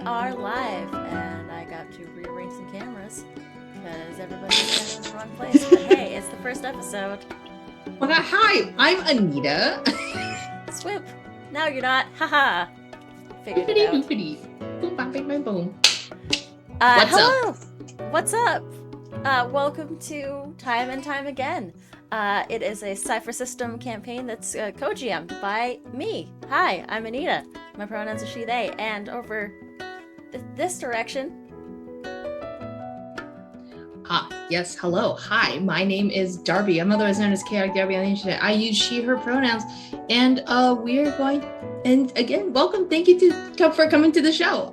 are live, and I got to rearrange some cameras because everybody's kind of in the wrong place. But hey, it's the first episode. Well, hi, I'm Anita. Swoop! Now you're not. Haha. Figured it out. Boom, bam, bam, bam, boom. Hello. What's up? Welcome to Time and Time Again. It is a Cypher System campaign that's co-GM'd by me. Hi, I'm Anita. My pronouns are she, they, and over this direction. Yes, hello. Hi, my name is Darby. I'm otherwise known as Chaotic Darby on the internet. I use she, her pronouns, and we are going, and again, welcome. Thank you for coming to the show.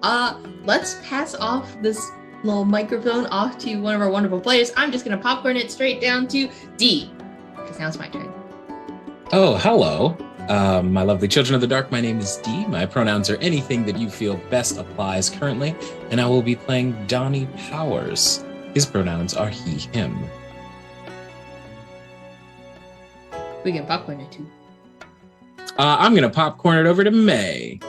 Let's pass off this little microphone off to one of our wonderful players. I'm just going to popcorn it straight down to D, because now it's my turn. Oh, hello. My lovely children of the dark, my name is Dee. My pronouns are anything that you feel best applies currently, and I will be playing Donnie Powers. His pronouns are he, him. We can popcorn it too. I'm going to popcorn it over to May.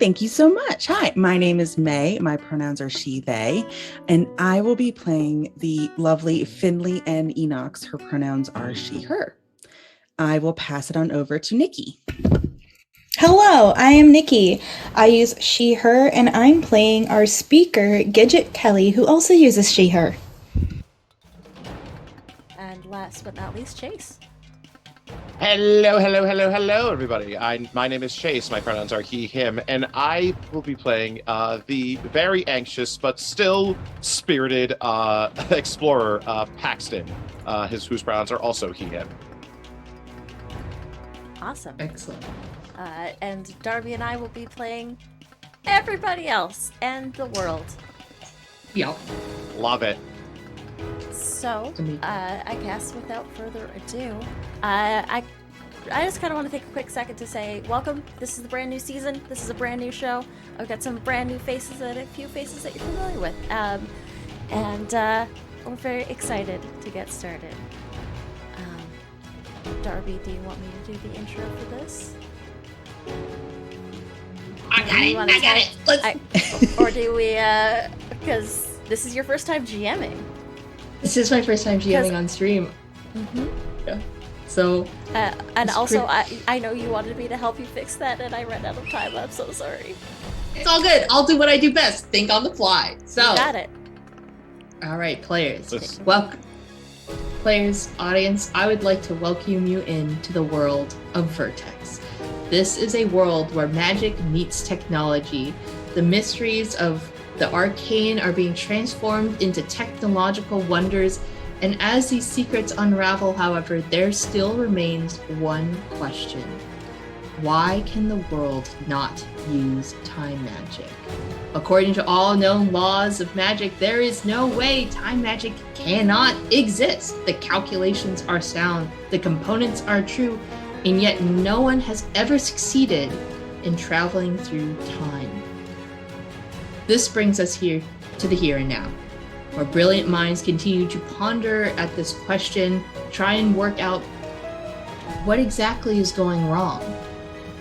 Thank you so much. Hi, my name is May. My pronouns are she, they, and I will be playing the lovely Finley and Enox. Her pronouns are she, her. I will pass it on over to Nikki. Hello, I am Nikki. I use she, her, and I'm playing our speaker, Gidget Kelly, who also uses she, her. And last but not least, Chase. Hello, everybody. My name is Chase. My pronouns are he, him, and I will be playing the very anxious but still spirited explorer, Paxton, whose pronouns are also he, him. Awesome. Excellent. And Darby and I will be playing everybody else and the world. Yep. Love it. So, I guess without further ado, I just kind of want to take a quick second to say welcome. This is the brand new season. This is a brand new show. I've got some brand new faces and a few faces that you're familiar with. And we're very excited to get started. Darby, do you want me to do the intro for this? I got it. Let's... or do we, because this is your first time GMing. This is my first time GMing on stream. Mm-hmm. Yeah. So. And also, I know you wanted me to help you fix that, and I ran out of time. I'm so sorry. It's all good. I'll do what I do best. Think on the fly. So. You got it. All right, players. Welcome. Players, audience, I would like to welcome you into the world of Vertex. This is a world where magic meets technology. The mysteries of the arcane are being transformed into technological wonders, and as these secrets unravel, however, there still remains one question. Why can the world not use time magic? According to all known laws of magic, there is no way time magic cannot exist. The calculations are sound, the components are true, and yet no one has ever succeeded in traveling through time. This brings us here to the here and now, where brilliant minds continue to ponder at this question, try and work out what exactly is going wrong.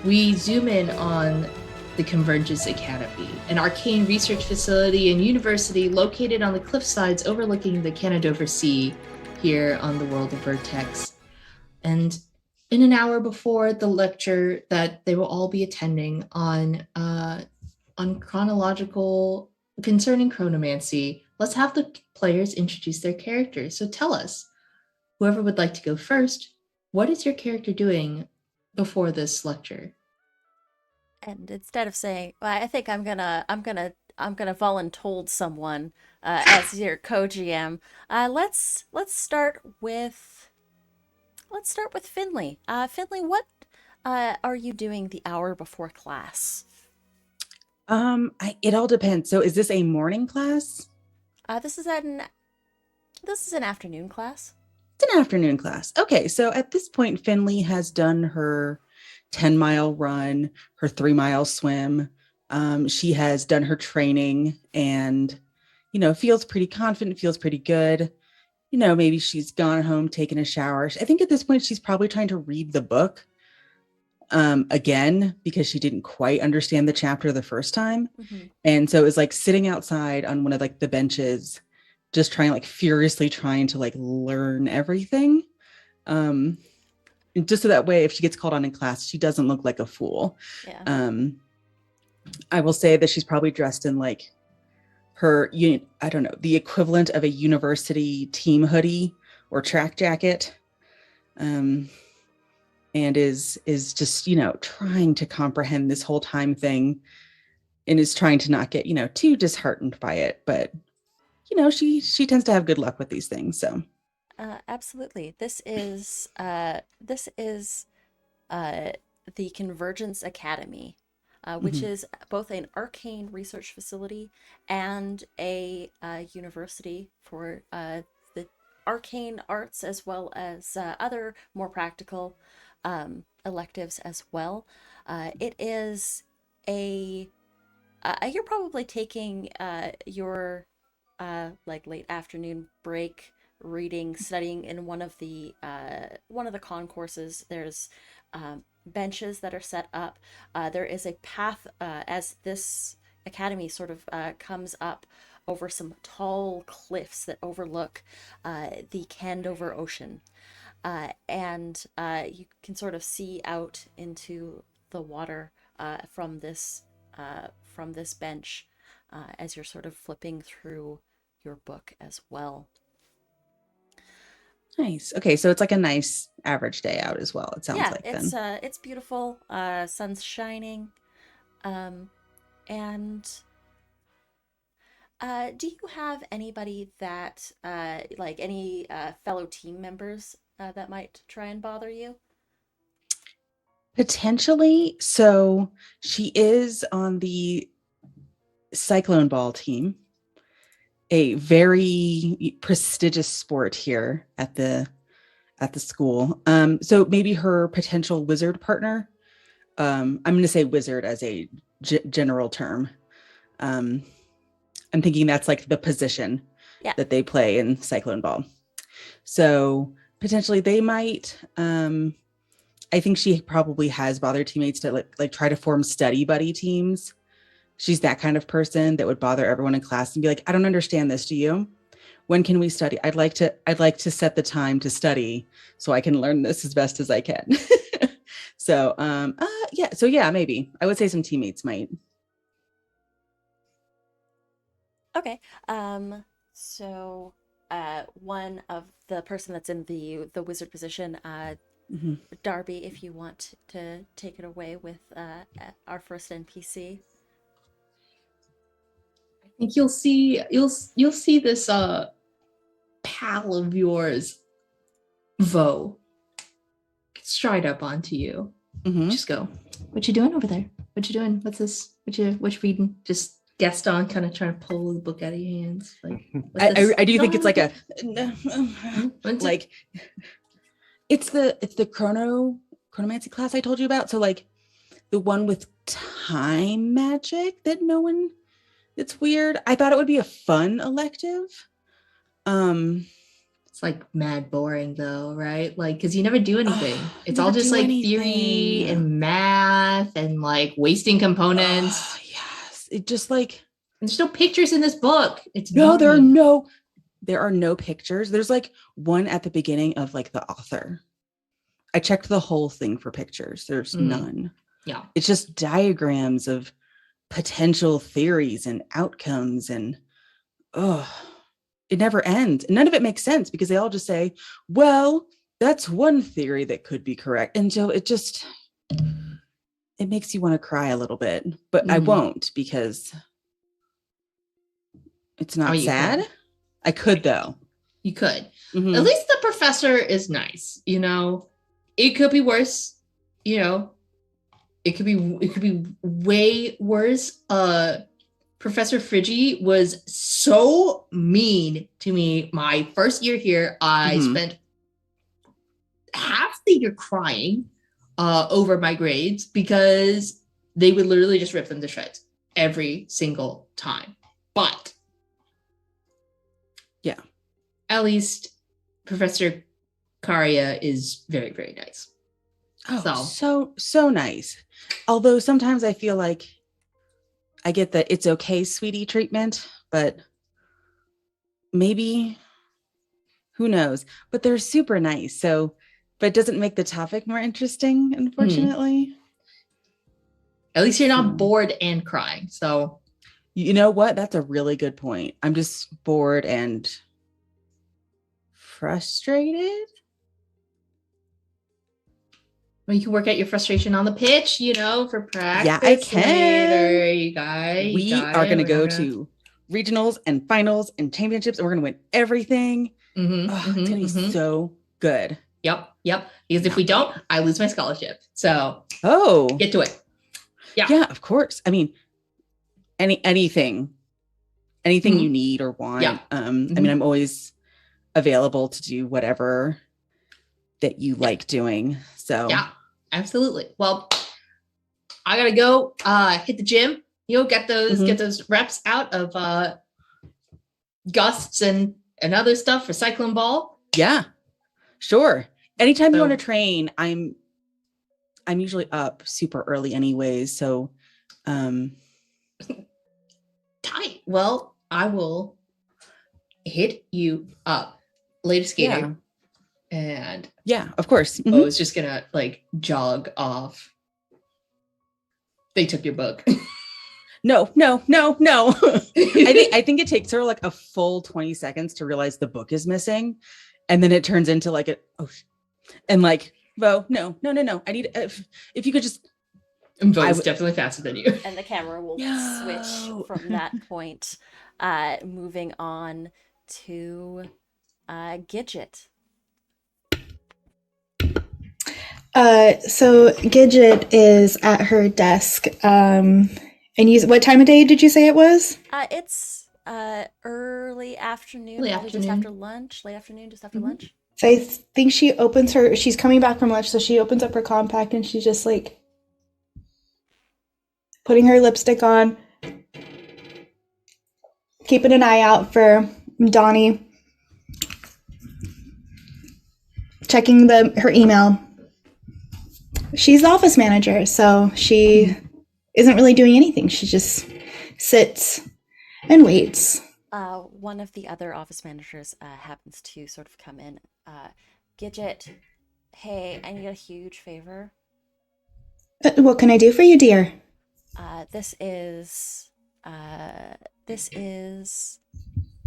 We zoom in on the Convergence Academy, an arcane research facility and university located on the cliffsides overlooking the Canadover Sea here on the world of Vertex. And in an hour before the lecture that they will all be attending on chronological concerning chronomancy, let's have the players introduce their characters. So tell us, whoever would like to go first, what is your character doing before this lecture? And instead of saying, well, I think I'm gonna voluntold someone as your co-GM. Let's start with Finley. Finley, what are you doing the hour before class? It all depends. So is this a morning class? This is an afternoon class. It's an afternoon class. Okay, so at this point, Finley has done her 10-mile run, her 3-mile swim. She has done her training and, feels pretty confident, feels pretty good. Maybe she's gone home, taken a shower. I think at this point, she's probably trying to read the book. again because she didn't quite understand the chapter the first time. Mhm. And so it was like sitting outside on one of like the benches, just furiously trying to like learn everything. Just so that way, if she gets called on in class, she doesn't look like a fool. Yeah. I will say that she's probably dressed in like her, I don't know, the equivalent of a university team hoodie or track jacket. And is just, trying to comprehend this whole time thing and is trying to not get, too disheartened by it. But, she tends to have good luck with these things. So Absolutely. This is the Convergence Academy, which Mhm. is both an arcane research facility and a university for the arcane arts as well as other more practical electives as well. It is a you're probably taking your like late afternoon break reading, studying in one of the concourses. There's benches that are set up. There is a path as this academy sort of comes up over some tall cliffs that overlook the Candover Ocean. And you can sort of see out into the water from this bench as you're sort of flipping through your book as well. Nice. Okay, so it's like a nice average day out as well, it sounds Yeah, like then. it's beautiful. Sun's shining, um, and do you have anybody that like any fellow team members that might try and bother you? Potentially. So she is on the cyclone ball team, a very prestigious sport here at the school. So maybe her potential wizard partner. I'm going to say wizard as a general term. Um, I'm thinking that's like the position Yeah. that they play in cyclone ball. So potentially they might. I think she probably has bothered teammates to like try to form study buddy teams. She's that kind of person that would bother everyone in class and be like, I don't understand this. Do you? When can we study? I'd like to set the time to study so I can learn this as best as I can. So yeah, maybe. I would say some teammates might. Okay. So one of the person that's in the wizard position, Mhm. Darby, if you want to take it away with our first NPC. I think you'll see this pal of yours, Vo, stride up onto you. Mhm. Just go, what you doing over there? What you doing? What's this? What you reading? Just Gaston kind of trying to pull the book out of your hands. Like I do think it's like a What's like it's the chronomancy class I told you about. So like the one with time magic that no one, it's weird. I thought it would be a fun elective. It's like mad boring though, right? Like, because you never do anything. It's all never just do like anything. theory and math and like wasting components. Yes. It just like There's no pictures in this book. It's no, boring. there are no pictures. There's like one at the beginning of like the author. I checked the whole thing for pictures. There's none. Yeah. It's just diagrams of potential theories and outcomes and it never ends. None of it makes sense because they all just say, well, that's one theory that could be correct. And so it makes you want to cry a little bit, but I won't because it's not sad. Could. I could though. You could. Mm-hmm. At least the professor is nice, It could be worse, It could be way worse. Professor Friggy was so mean to me my first year here. I spent half the year crying over my grades because they would literally just rip them to shreds every single time. But yeah, at least Professor Karia is very, very nice. So nice. Although sometimes I feel like I get the it's okay, sweetie treatment, but maybe who knows? But they're super nice. So, but it doesn't make the topic more interesting, unfortunately. At least you're not bored and crying. So, you know what? That's a really good point. I'm just bored and frustrated. Well, you can work out your frustration on the pitch, for practice. Yeah, I can. Later. We are going to go to regionals and finals and championships, and we're going to win everything. It's going to be so good. Yep. Because if we don't, I lose my scholarship. So, get to it. Yeah, of course. I mean, anything you need or want. Yeah. I mean, I'm always available to do whatever that you like doing. So yeah, absolutely. Well, I gotta go hit the gym, get those reps out of gusts and other stuff for cycling ball. Yeah, sure. Anytime you want to train, I'm usually up super early anyways. So tight. Well, I will hit you up later skating. Yeah. And yeah, of course. I was just gonna jog off. They took your book. No. I think it takes her a full 20 seconds to realize the book is missing, and then it turns into Bo, no. I need if you could just. Bo's definitely faster than you. And the camera will switch from that point, moving on to Gidget. So Gidget is at her desk. And what time of day did you say it was? It's early afternoon, just after lunch, late afternoon, just after lunch. So I think she's coming back from lunch, so she opens up her compact and she's just putting her lipstick on, keeping an eye out for Donnie, checking her email. She's the office manager, so she isn't really doing anything. She just sits and waits. One of the other office managers happens to sort of come in. Gidget, hey, I need a huge favor. What can I do for you, dear? This is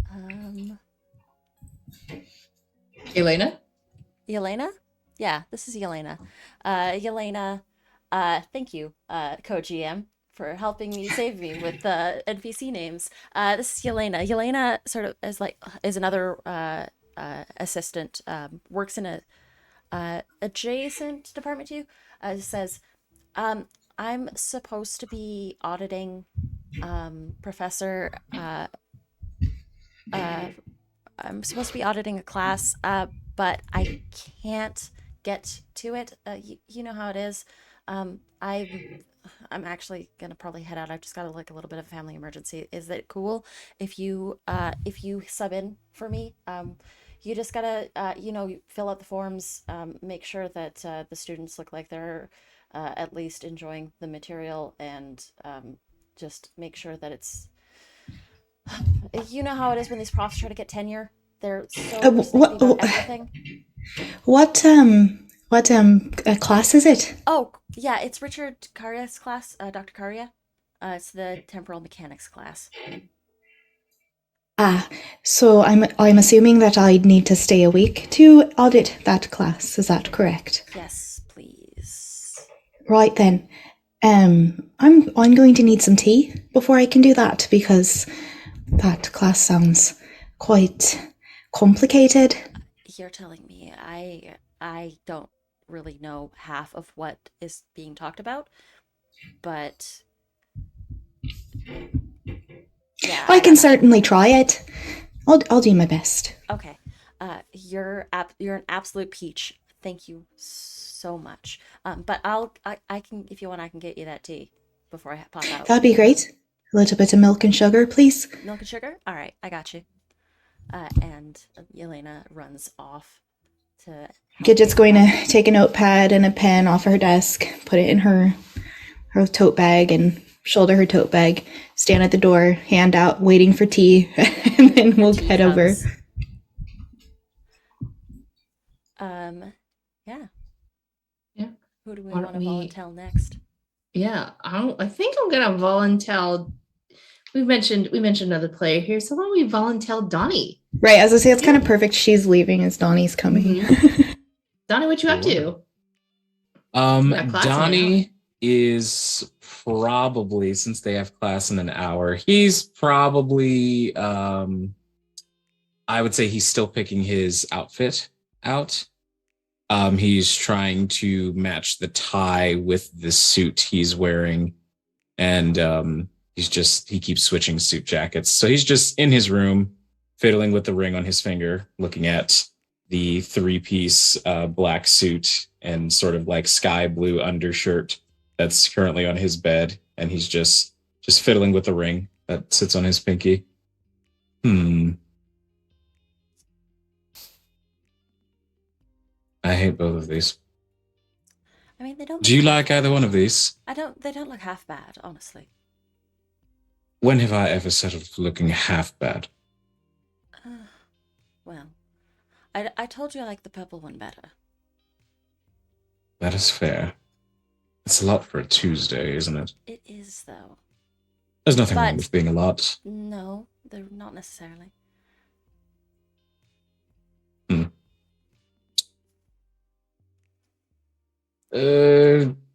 Elena? Yelena? Yeah, this is Yelena. Yelena, thank you, co-GM, for helping me save me with the NPC names. This is Yelena. Yelena sort of is another assistant, works in a adjacent department to you. Says, I'm supposed to be auditing Professor. I'm supposed to be auditing a class, but I can't get to it. You know how it is. I'm actually gonna probably head out. I've just got a little bit of a family emergency. Is it cool if you sub in for me? You just gotta fill out the forms, make sure that the students look like they're at least enjoying the material, and just make sure that it's. You know how it is when these profs try to get tenure. They're so about everything. What class is it? Oh, yeah, it's Richard Karia's class, Dr. Karia. It's the temporal mechanics class. So I'm assuming that I'd need to stay a week to audit that class. Is that correct? Yes, please. Right then. I'm going to need some tea before I can do that, because that class sounds quite complicated. You're telling me I don't really know half of what is being talked about, but yeah, I can certainly try it. I'll do my best. Okay. You're an absolute peach. Thank you so much. But I can, if you want, I can get you that tea before I pop out. That'd be great. A little bit of milk and sugar, please. Milk and sugar? All right, I got you. And Yelena runs off. to help Gidget's you going out. to take a notepad and a pen off of her desk, put it in her tote bag, and shoulder her tote bag, stand at the door, hand out, waiting for tea, and then we'll Tea head over. comes. Yeah. Yeah. Who do we Why want don't to we- volunteer next? Yeah, I think I'm gonna volunteer. We mentioned another player here, so why don't we volunteer Donnie? Right, as I say, it's kind of perfect. She's leaving as Donnie's coming. Donnie, what you up to? got class in an Donnie is probably, since they have class in an hour, he's probably I would say he's still picking his outfit out. He's trying to match the tie with the suit he's wearing, and he keeps switching suit jackets. So he's just in his room, fiddling with the ring on his finger, looking at the 3-piece black suit and sort of like sky blue undershirt that's currently on his bed, and he's just fiddling with the ring that sits on his pinky. I hate both of these. I mean, they don't. Do you like either one of these? They don't look half bad, honestly. When have I ever settled for looking half bad? Well, I told you I like the purple one better. That is fair. It's a lot for a Tuesday, isn't it? It is, though. There's nothing But- wrong with being a lot. No, they're not necessarily.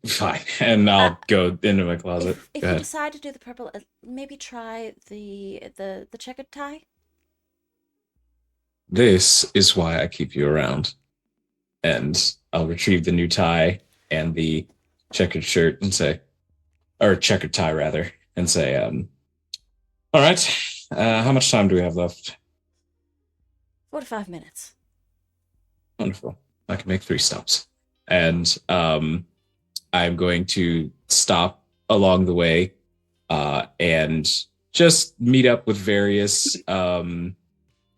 Fine. And I'll go into my closet. If Go you ahead. decide to do the purple, maybe try the checkered tie. This is why I keep you around. And I'll retrieve the new tie and the checkered shirt and say, or checkered tie rather, and say, all right, how much time do we have left? 45 minutes. Wonderful. I can make 3 stops. And I'm going to stop along the way and just meet up with various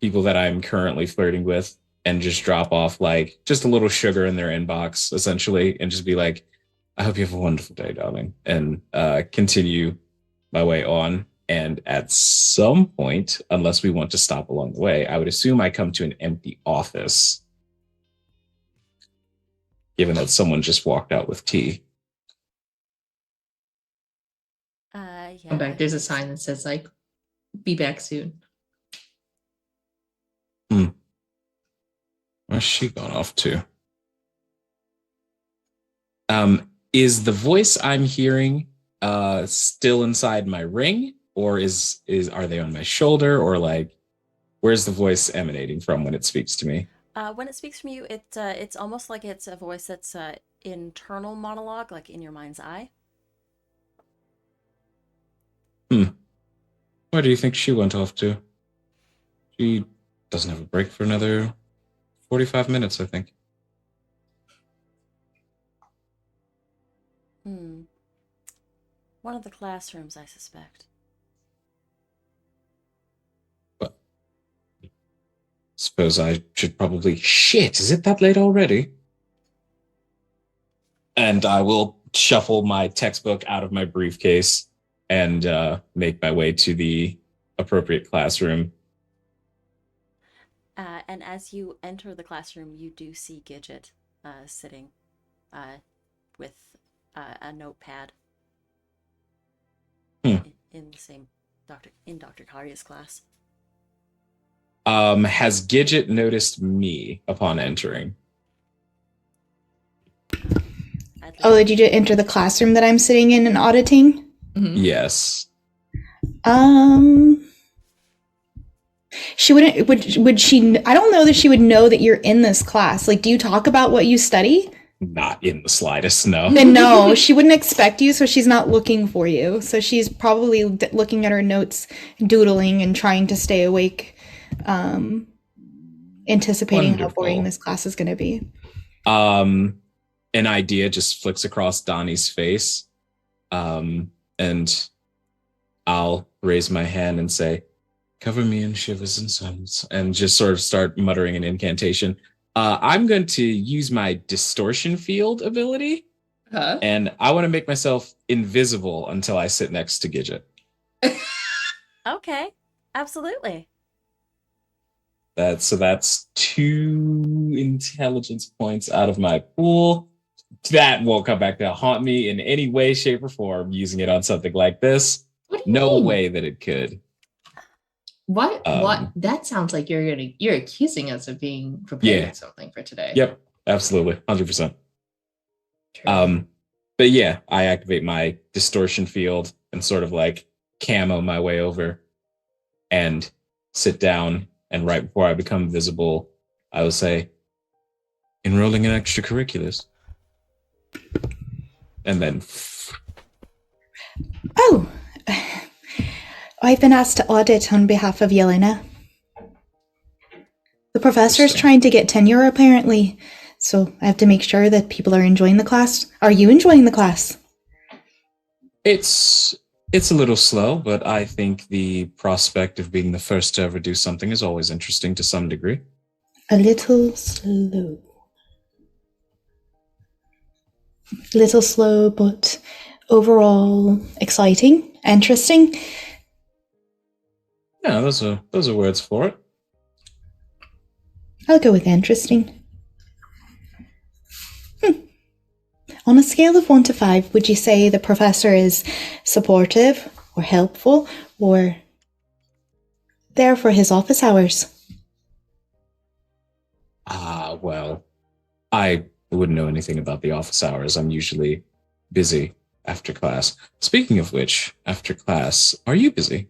people that I'm currently flirting with and just drop off like just a little sugar in their inbox, essentially, and just be like, I hope you have a wonderful day, darling, and continue my way on. And at some point, unless we want to stop along the way, I would assume I come to an empty office, given that someone just walked out with tea. Yeah. Come back. There's a sign that says like, "Be back soon." Where's she gone off to? Is the voice I'm hearing still inside my ring, or are they on my shoulder, or like where's the voice emanating from when it speaks to me? When it speaks from you, it's almost like it's a voice that's internal monologue, like in your mind's eye. Where do you think she went off to? She doesn't have a break for another 45 minutes, I think. One of the classrooms, I suspect. But suppose I should probably... Shit, is it that late already? And I will shuffle my textbook out of my briefcase and make my way to the appropriate classroom. And as you enter the classroom, you do see Gidget sitting with a notepad in the same Dr. Karya's class. Has Gidget noticed me upon entering? Oh, did you enter the classroom that I'm sitting in and auditing? Yes. She wouldn't. Would she? I don't know that she would know that you're in this class. Like, do you talk about what you study? Not in the slightest, no. Then no, she wouldn't expect you, so she's not looking for you. So she's probably looking at her notes, doodling, and trying to stay awake, anticipating how boring this class is going to be. An idea just flicks across Donnie's face, and I'll raise my hand and say, "Cover me in shivers and suns," and just sort of start muttering an incantation. I'm going to use my distortion field ability, Huh? and I want to make myself invisible until I sit next to Gidget. Okay, absolutely. That's 2 intelligence points out of my pool. That won't come back to haunt me in any way, shape, or form using it on something like this. What do you No mean? way that it could. What? Um, That sounds like you're accusing us of being preparing Yeah. something for today. Yep, absolutely, 100%. True. But yeah, I activate my distortion field and sort of like camo my way over and sit down. And right before I become visible, I will say, enrolling in extracurriculars. And then, Oh, I've been asked to audit on behalf of Yelena. The professor's Interesting. trying to get tenure, apparently, so I have to make sure that people are enjoying the class. Are you enjoying the class? it's a little slow, but I think the prospect of being the first to ever do something is always interesting to some degree. A little slow. A little slow, but overall exciting, interesting. Yeah, those are words for it. I'll go with interesting. On a scale of 1 to 5, would you say the professor is supportive or helpful or there for his office hours? Well, I wouldn't know anything about the office hours. I'm usually busy after class. Speaking of which, after class, are you busy?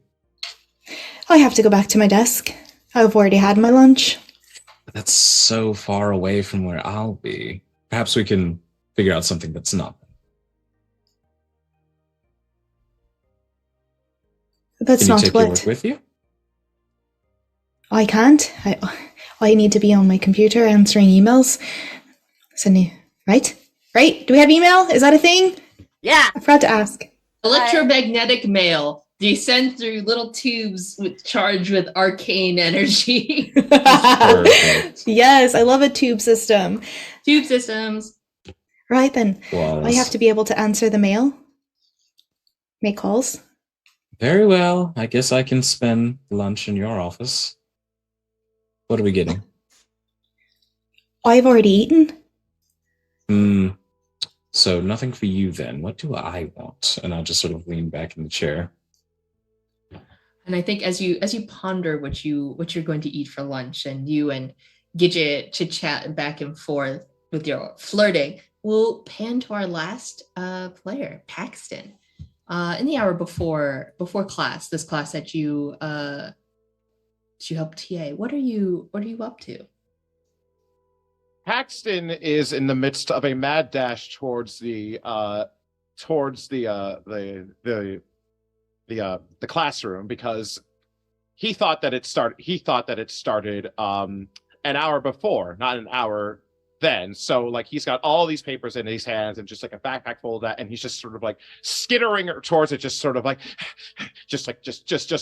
I have to go back to my desk. I've already had my lunch. That's so far away from where I'll be. Perhaps we can figure out something that's not. That's Can you not take your what work with you? I can't. I need to be on my computer answering emails. Right? Right? Do we have email? Is that a thing? Yeah. I forgot to ask. Electromagnetic mail descend through little tubes charged with arcane energy. Perfect. Yes, I love a tube system. Tube systems. Right then, Flawless. I have to be able to answer the mail, make calls. Very well. I guess I can spend lunch in your office. What are we getting? I've already eaten. So nothing for you then. What do I want? And I'll just sort of lean back in the chair. And I think as you ponder what you're going to eat for lunch, and you and Gidget chit chat back and forth with your flirting, we'll pan to our last player, Paxton. In the hour before class, this class that you helped TA. What are you up to? Paxton is in the midst of a mad dash towards the classroom, because he thought that it started an hour before, not an hour then. So like he's got all these papers in his hands and just like a backpack full of that, and he's just sort of like skittering towards it, just sort of like just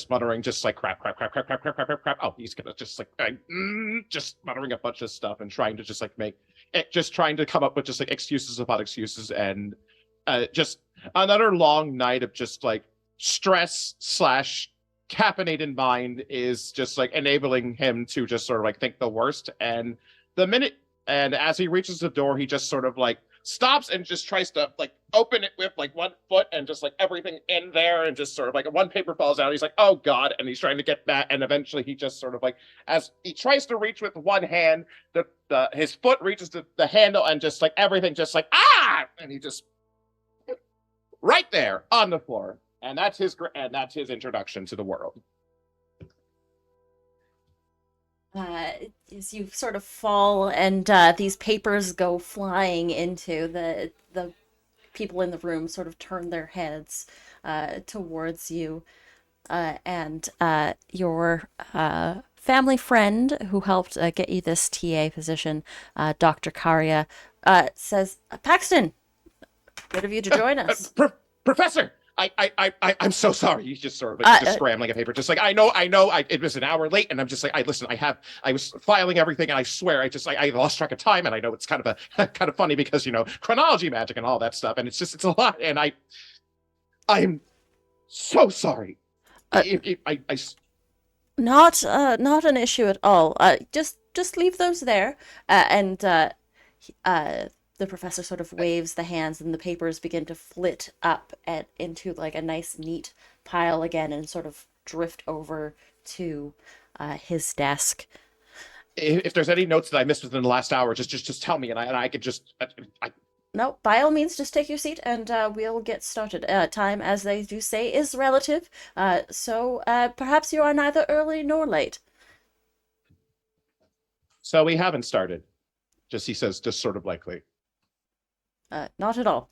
muttering, just like crap. Oh, he's gonna just like just muttering a bunch of stuff and trying to just like trying to come up with just like excuses about excuses, and just another long night of just like stress / caffeinated mind is just like enabling him to just sort of like think the worst. And as he reaches the door, he just sort of like stops and just tries to like open it with like one foot, and just like everything in there, and just sort of like one paper falls out. He's like, oh God. And he's trying to get that. And eventually he just sort of like, as he tries to reach with one hand, his foot reaches the handle, and just like everything just like, and he just right there on the floor. And that's his introduction to the world. As you sort of fall, and these papers go flying into the people in the room, sort of turn their heads towards you, and your family friend who helped get you this TA position, Dr. Karia, says, Paxton, good of you to join us. Professor, I'm so sorry. He's just sort of like just scrambling a paper, just like I know. It was an hour late, and I'm just like, listen. I was filing everything, and I swear, I lost track of time, and I know it's kind of kind of funny because chronology magic and all that stuff, and it's a lot, and I'm so sorry. Not an issue at all. Just leave those there, the professor sort of waves the hands, and the papers begin to flit up into like a nice, neat pile again, and sort of drift over to his desk. If there's any notes that I missed within the last hour, just tell me, and I could just. No, by all means, just take your seat, and we'll get started. Time, as they do say, is relative, so perhaps you are neither early nor late. So we haven't started. He says, just sort of likely. Not at all.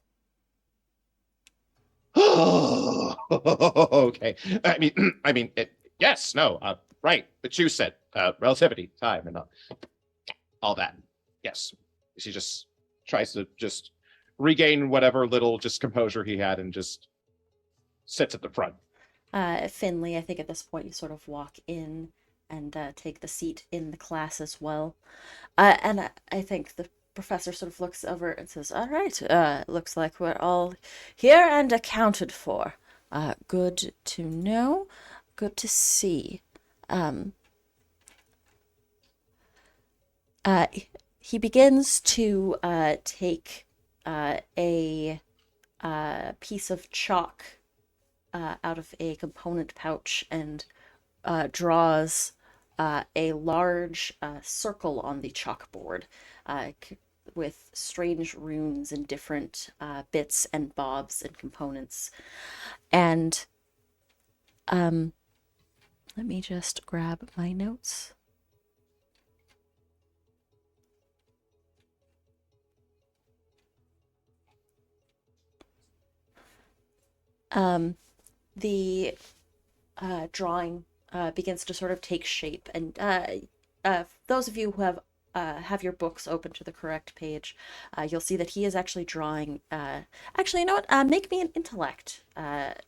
Okay. Yes, no, right. But you said relativity, time, and all that. Yes. She just tries to just regain whatever little just composure he had and just sits at the front. Finley, I think at this point you sort of walk in and take the seat in the class as well. And I think the professor sort of looks over and says, all right, looks like we're all here and accounted for. Good to know. Good to see. He begins to take a piece of chalk out of a component pouch and draws a large circle on the chalkboard with strange runes and different bits and bobs and components. And let me just grab my notes. The drawing begins to sort of take shape, and those of you who have your books open to the correct page, you'll see that he is actually drawing. Actually, you know what? Make me an intellect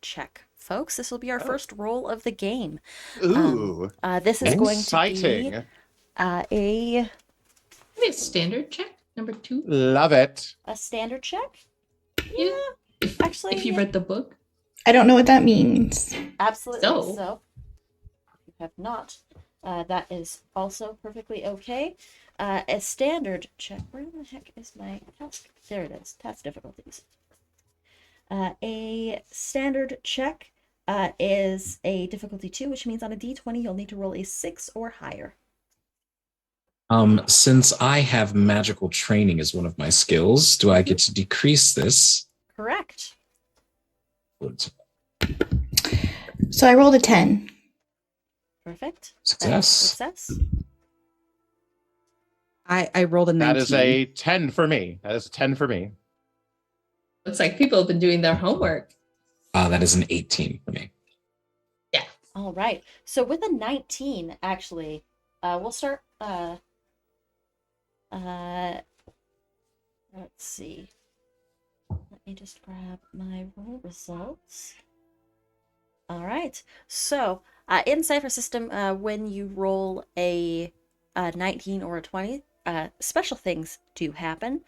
check, folks. This will be our first roll of the game. Ooh, this is going exciting. to be Maybe a standard check, number 2. Love it. a standard check. Yeah. Actually, if you read the book. I don't know what that means. Absolutely. So. So you have not. That is also perfectly okay. A standard check. Where the heck is my task? There it is. Task difficulties. A standard check is a difficulty 2, which means on a d20 you'll need to roll a 6 or higher. Since I have magical training as one of my skills, do I get to decrease this? Correct. So I rolled a 10. Perfect. Success. Success. I rolled a 19. That is a 10 for me. Looks like people have been doing their homework. That is an 18 for me. Yeah. All right. So with a 19, actually, we'll start. Let's see. Let me just grab my roll results. All right. So in Cypher System, when you roll a 19 or a 20, special things do happen.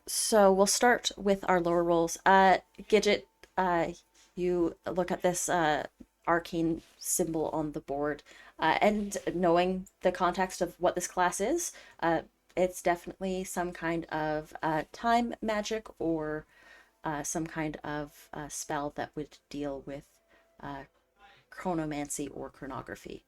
So we'll start with our lower rolls. Gidget, you look at this arcane symbol on the board, and knowing the context of what this class is, it's definitely some kind of time magic or some kind of spell that would deal with chronomancy or chronography.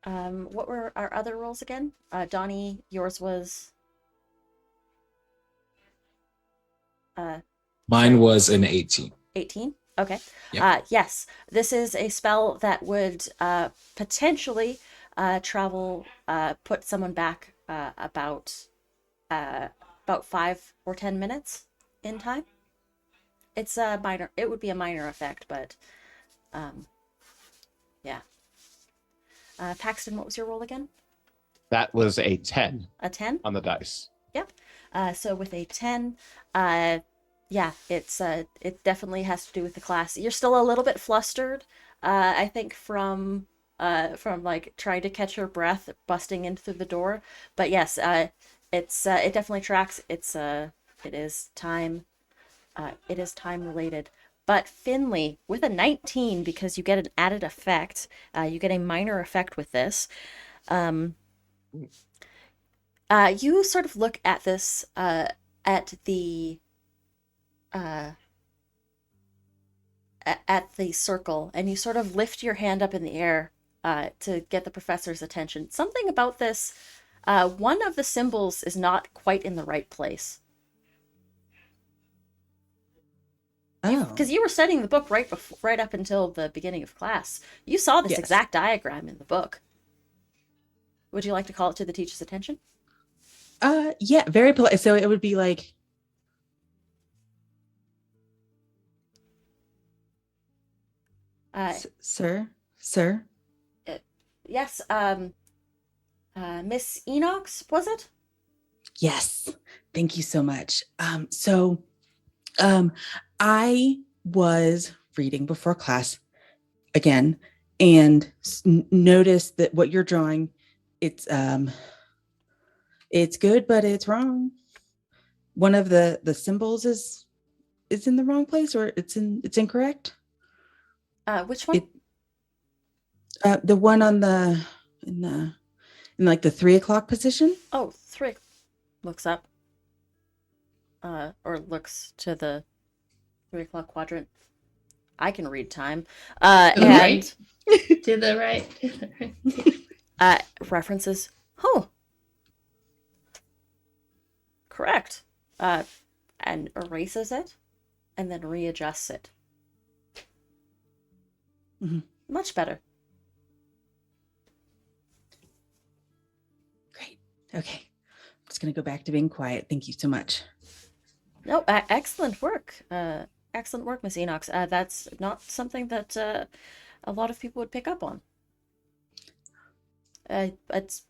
What were our other rolls again? Donnie, yours was... Mine was an 18. 18? Okay. Yep. Yes, this is a spell that would potentially put someone back about 5 or 10 minutes in time. It's a minor. It would be a minor effect, but yeah. Paxton, what was your roll again? That was a 10 A 10? on the dice. Yep. So with a 10, yeah, it definitely has to do with the class. You're still a little bit flustered, I think from like trying to catch your breath busting in through the door. But yes, it definitely tracks. It is time related. But Finley, with a 19, because you get an added effect, you get a minor effect with this. You sort of look at this, at the uh, at the circle, and you sort of lift your hand up in the air to get the professor's attention. Something about this, one of the symbols is not quite in the right place. Oh. Because you were studying the book right up until the beginning of class. You saw this Yes. exact diagram in the book. Would you like to call it to the teacher's attention? Yeah, very polite. So it would be like, sir. Yes, Miss Enox, was it? Yes, thank you so much. I was reading before class again and noticed that what you're drawing, it's good, but it's wrong. One of the symbols is in the wrong place, or it's incorrect. Which one? The one on in like the 3 o'clock position. Oh, 3 looks up. Or looks to the 3 o'clock quadrant. I can read time. To the And right. To the right. References. Oh, correct. And erases it, and then readjusts it. Mhm. Much better. Great. Okay. I'm just going to go back to being quiet. Thank you so much. No, excellent work. Excellent work, Miss Enox. That's not something that a lot of people would pick up on. It's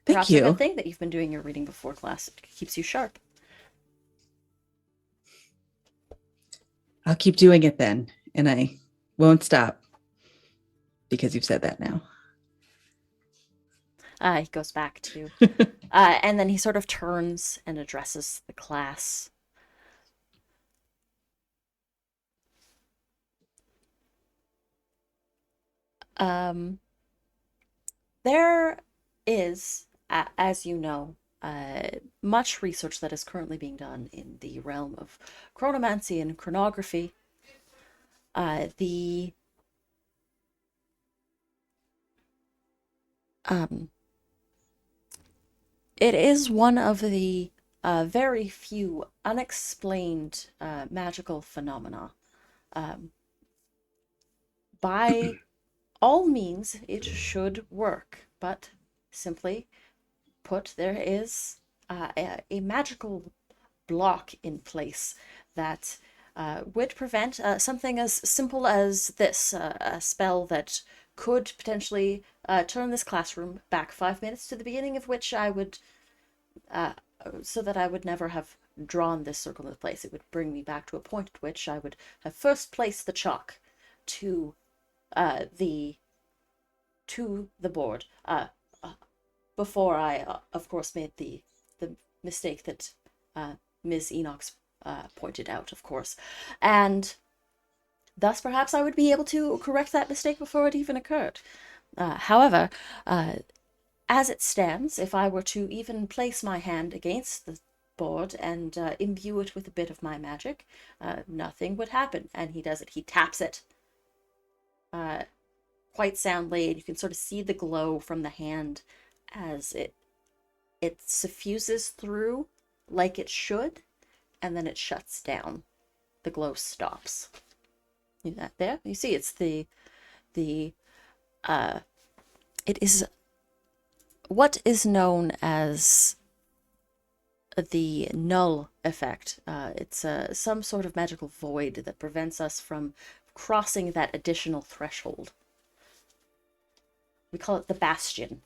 perhaps a good thing that you've been doing your reading before class. It keeps you sharp. I'll keep doing it then, and I won't stop because you've said that now. He goes back to, and then he sort of turns and addresses the class. There is, as you know, much research that is currently being done in the realm of chronomancy and chronography. It is one of the very few unexplained magical phenomena. By all means, it should work, but simply put, there is a magical block in place that would prevent something as simple as this, a spell that could potentially turn this classroom back 5 minutes to the beginning of which I would, so that I would never have drawn this circle into place. It would bring me back to a point at which I would have first placed the chalk to the board before I, of course, made the mistake that Ms. Enox pointed out, of course, and thus perhaps I would be able to correct that mistake before it even occurred. However, as it stands, if I were to even place my hand against the board and imbue it with a bit of my magic, nothing would happen. And he does it. He taps it quite soundly, and you can sort of see the glow from the hand as it suffuses through like it should, and then it shuts down. The glow stops. See that there? You see, it's it is what is known as the null effect. It's some sort of magical void that prevents us from crossing that additional threshold. We call it the bastion.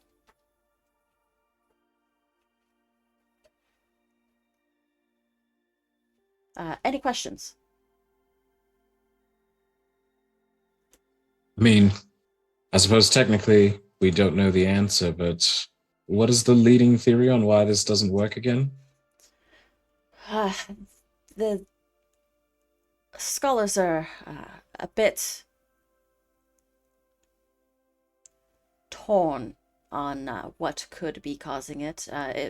Any questions? I mean, I suppose technically we don't know the answer, but what is the leading theory on why this doesn't work again? The scholars are a bit torn on what could be causing it.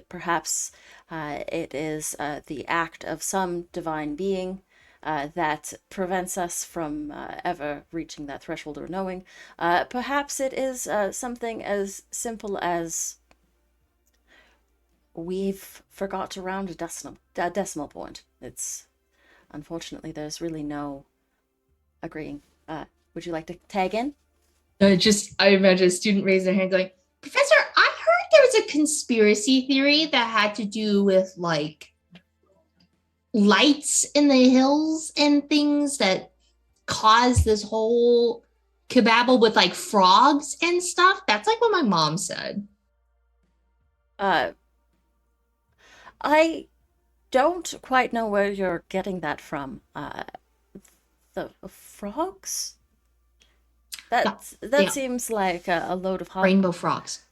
Perhaps it is the act of some divine being that prevents us from ever reaching that threshold or knowing. Perhaps it is something as simple as we've forgot to round a decimal point. It's unfortunately there's really no agreeing. Would you like to tag in? I imagine a student raising their hand going, Professor, I heard there was a conspiracy theory that had to do with like lights in the hills and things that caused this whole kababble with like frogs and stuff. That's like what my mom said. I don't quite know where you're getting that from. The frogs? That seems like a load of rainbow frogs.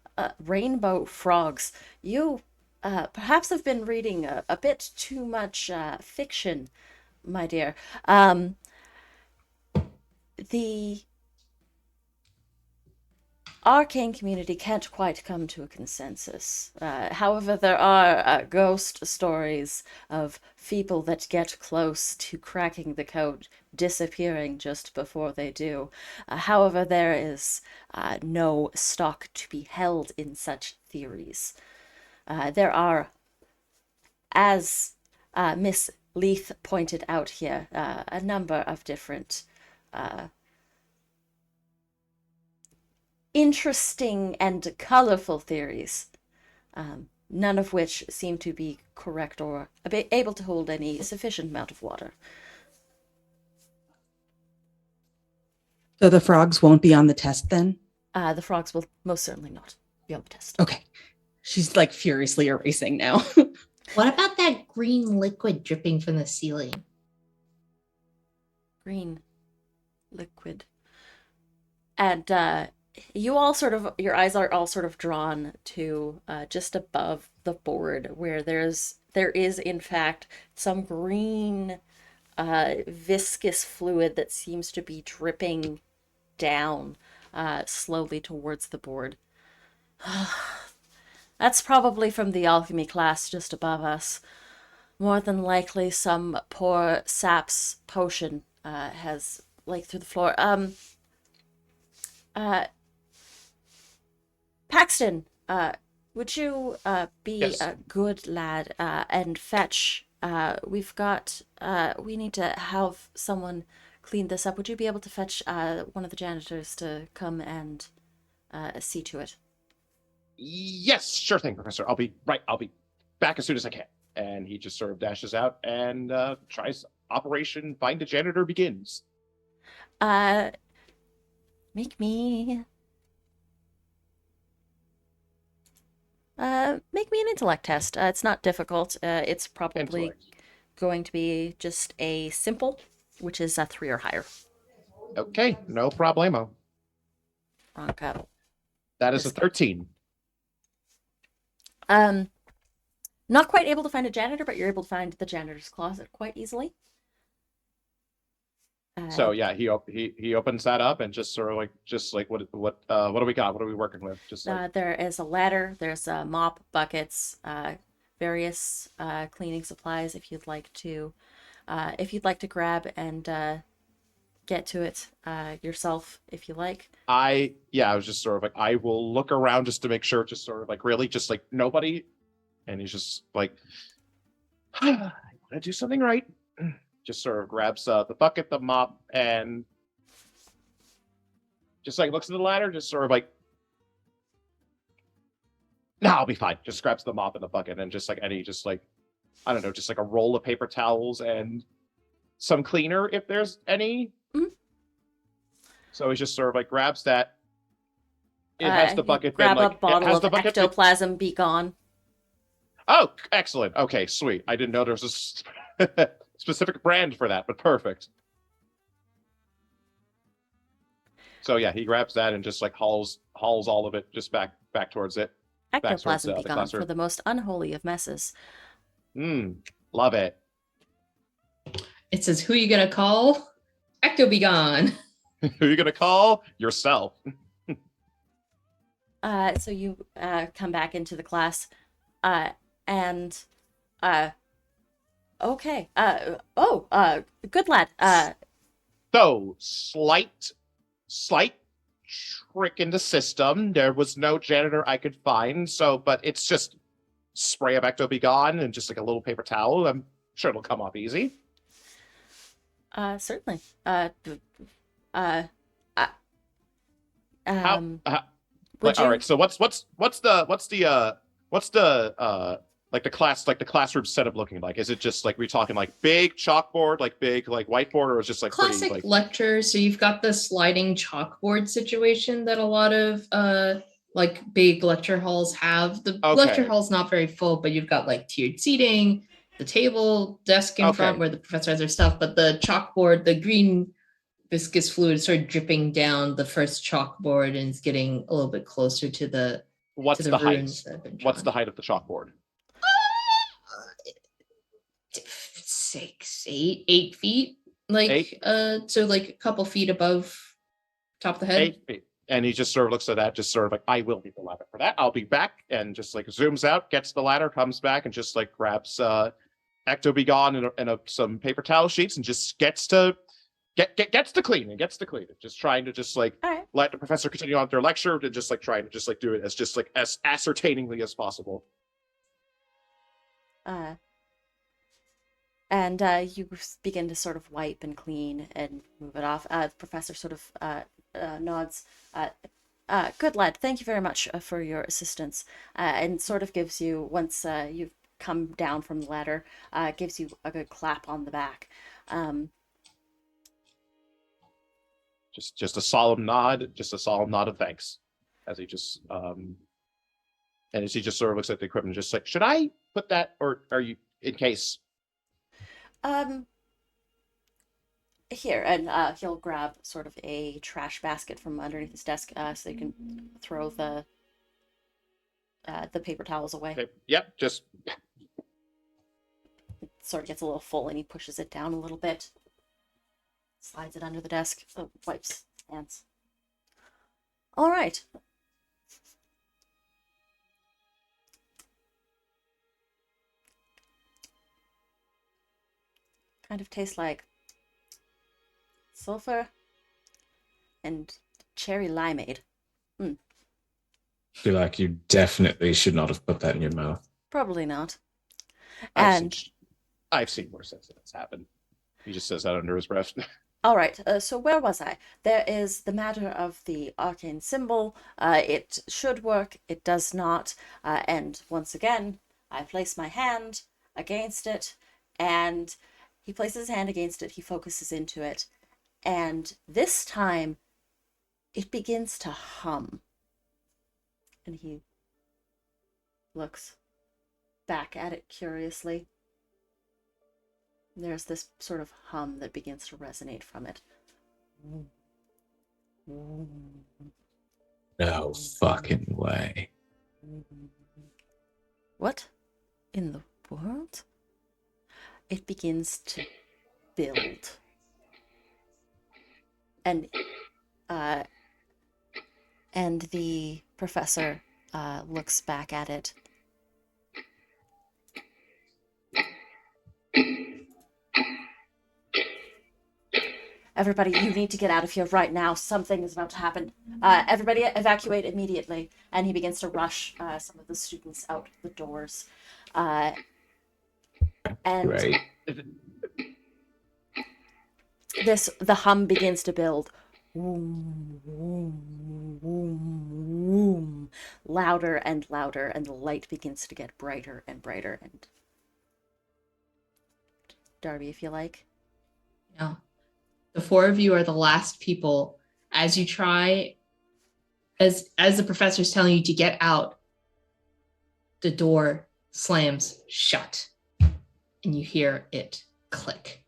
Rainbow frogs. You perhaps have been reading a bit too much fiction, my dear. The arcane community can't quite come to a consensus. However, there are ghost stories of people that get close to cracking the code, disappearing just before they do. However, there is no stock to be held in such theories. There are, as Miss Leith pointed out here, a number of different interesting and colorful theories, none of which seem to be correct or able to hold any sufficient amount of water. So the frogs won't be on the test then? The frogs will most certainly not be on the test. Okay. She's like furiously erasing now. What about that green liquid dripping from the ceiling? Green liquid. And you all your eyes are all sort of drawn to just above the board where there is in fact some green viscous fluid that seems to be dripping down slowly towards the board. That's probably from the alchemy class just above us. More than likely some poor sap's potion has leaked through the floor. Paxton, would you be Yes. a good lad and fetch? We need to have someone clean this up. Would you be able to fetch one of the janitors to come and see to it? Yes, sure thing, Professor. I'll be back as soon as I can. And he just sort of dashes out and tries Operation Find a Janitor begins. Make me an intellect test. It's not difficult. It's probably Intellect. going to be just a simple, which is a 3 or higher. Okay, no problemo. Ronco. That is a 13. Not quite able to find a janitor, but you're able to find the janitor's closet quite easily. So yeah, he opens that up and just sort of like what do we got? What are we working with? Just like there is a ladder. There's a mop, buckets, various cleaning supplies. If you'd like to grab and get to it yourself, if you like. I was just sort of like, I will look around just to make sure, just sort of like really just like nobody, and he's just like, I want to do something right. Just sort of grabs the bucket, the mop, and just like looks at the ladder, just sort of like, no, I'll be fine. Just grabs the mop and the bucket and just like any, just like, I don't know, just like a roll of paper towels and some cleaner if there's any. Mm-hmm. So he just sort of like grabs that. It has the bucket. Grab been, a like, bottle of the bucket ectoplasm. Be gone. Oh, excellent. Okay, sweet. I didn't know there was this. specific brand for that, but perfect. So yeah, he grabs that and just like hauls all of it just back towards it. Ectoplasm be the gone classroom. for the most unholy of messes. Love it. It says, who you gonna call? Ecto be gone. Who are you gonna call? Yourself. So you come back into the class, and okay. Good lad. So slight trick in the system. There was no janitor I could find, but it's just spray of Ecto Be Gone and just like a little paper towel. I'm sure it'll come off easy. Certainly. Would you... All right. So what's the like the classroom setup looking like? Is it just like, we talking like big chalkboard, like big like whiteboard, or is it just like classic pretty, like... lecture? So you've got the sliding chalkboard situation that a lot of like big lecture halls have. The lecture hall's not very full, but you've got like tiered seating, the table, desk in front where the professor has their stuff, but the chalkboard, the green viscous fluid started dripping down the first chalkboard and it's getting a little bit closer to the What's the height? What's the height of the chalkboard? 6, 8 feet, like 8? So like a couple feet above top of the head. 8 feet. And he just sort of looks at that, just sort of like, I will need the ladder for that. I'll be back. And just like zooms out, gets the ladder, comes back, and just like grabs Ecto Be Gone and some paper towel sheets, and just gets to clean. Just trying to just like let the professor continue on their lecture, and just like trying to just like do it as ascertainingly as possible. And you begin to sort of wipe and clean and move it off. The professor sort of nods. Good lad, thank you very much for your assistance. And sort of gives you, once you've come down from the ladder, gives you a good clap on the back. Just a solemn nod, of thanks, as he just sort of looks at the equipment, just like, should I put that, or are you, in case? Here, and he'll grab sort of a trash basket from underneath his desk, so you can throw the paper towels away. Okay. Yep, just... It sort of gets a little full, and he pushes it down a little bit. Slides it under the desk. Oh, wipes hands. All right. Kind of tastes like sulfur and cherry limeade. I feel like you definitely should not have put that in your mouth. Probably not. I've seen worse incidents happen. He just says that under his breath. All right, so where was I? There is the matter of the arcane symbol. It should work, it does not. And once again, I place my hand against it, and he places his hand against it, he focuses into it, and this time it begins to hum. And he looks back at it curiously. There's this sort of hum that begins to resonate from it. No fucking way. What in the world? It begins to build. And the professor looks back at it. Everybody, you need to get out of here right now. Something is about to happen. Everybody evacuate immediately. And he begins to rush some of the students out the doors. And right. the hum begins to build. Woom, woom, woom, woom. Louder and louder, and the light begins to get brighter and brighter. And Darby, if you like. Yeah. The four of you are the last people. As you try, as the professor's telling you to get out, the door slams shut and you hear it click.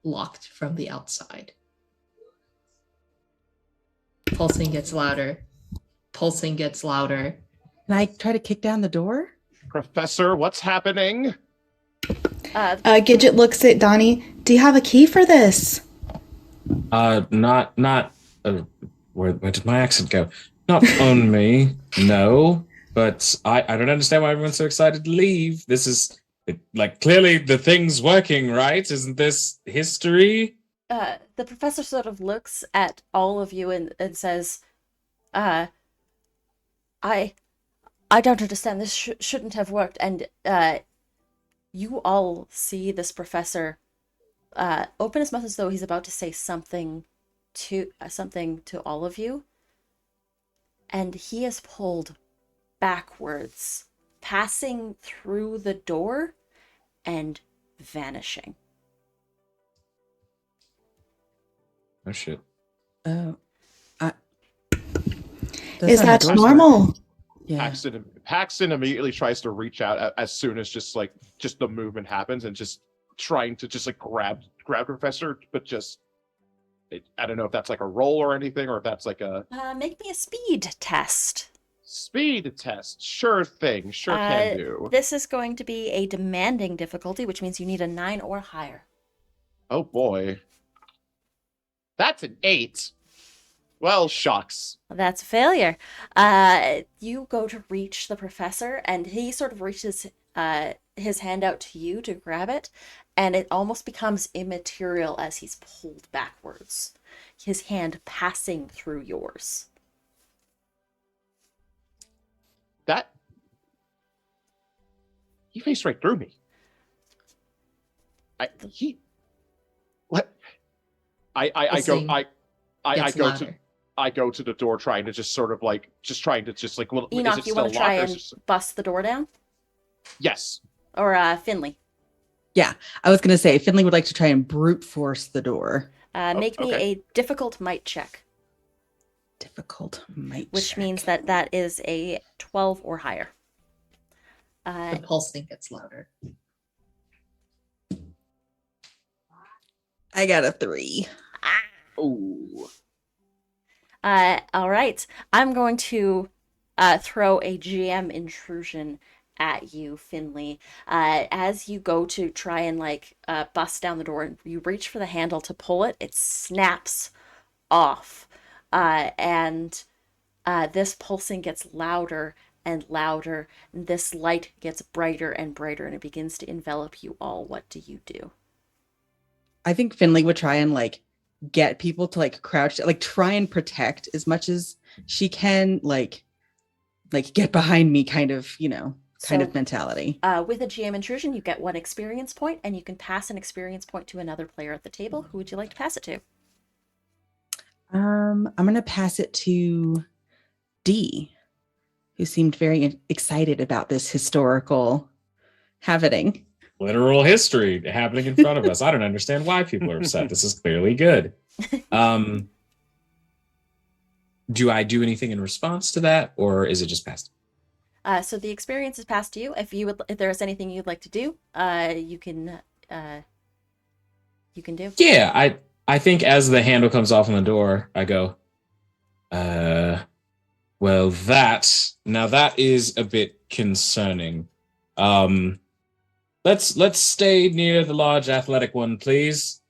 Locked from the outside. Pulsing gets louder. Pulsing gets louder. Can I try to kick down the door? Professor, what's happening? Gidget looks at Donnie. Do you have a key for this? Not. Where did my accent go? Not on me, no. But I don't understand why everyone's so excited to leave. This is like clearly the thing's working, right? Isn't this history? The professor sort of looks at all of you and says, I don't understand. This shouldn't have worked. And you all see this professor open his mouth as though he's about to say something to all of you. And he is pulled backwards, passing through the door and vanishing. Oh shit. Oh. Is that normal? Yeah. Paxton immediately tries to reach out as soon as just the movement happens and just trying to just like grab Professor, but I don't know if that's like a roll or anything, or if that's like a Make me a speed test. speed test. Sure thing. Sure can do. This is going to be a demanding difficulty, which means you need a 9 or higher. Oh boy. That's an 8. Well, shucks. That's a failure. You go to reach the professor, and he sort of reaches his hand out to you to grab it, and it almost becomes immaterial as he's pulled backwards, his hand passing through yours. He faced right through me. What? I go to the door trying to just sort of well, Enoch, is it you still want to try locked? and bust the door down? Yes. Or Finley? Yeah, I was going to say, Finley would like to try and brute force the door. Make me okay. a difficult might check. Difficult might Which check. means that is a 12 or higher. The pulsing gets louder. I got a 3. Ooh. All right. I'm going to throw a GM intrusion at you, Finley. As you go to try and bust down the door, and you reach for the handle to pull it, it snaps off. And this pulsing gets louder and louder, and this light gets brighter and brighter, and it begins to envelop you all. What do you do? I think Finley would try and get people to crouch, try and protect as much as she can, get behind me kind of mentality. With a GM intrusion, you get 1 experience point, and you can pass an experience point to another player at the table. Who would you like to pass it to? I'm going to pass it to D, who seemed very excited about this historical happening. Literal history happening in front of us. I don't understand why people are upset. This is clearly good. Do I do anything in response to that, or is it just passed? So the experience is passed to you. If there is anything you'd like to do, you can do. Yeah, I think as the handle comes off on the door, I go, well, that is a bit concerning. Let's stay near the large athletic one, please.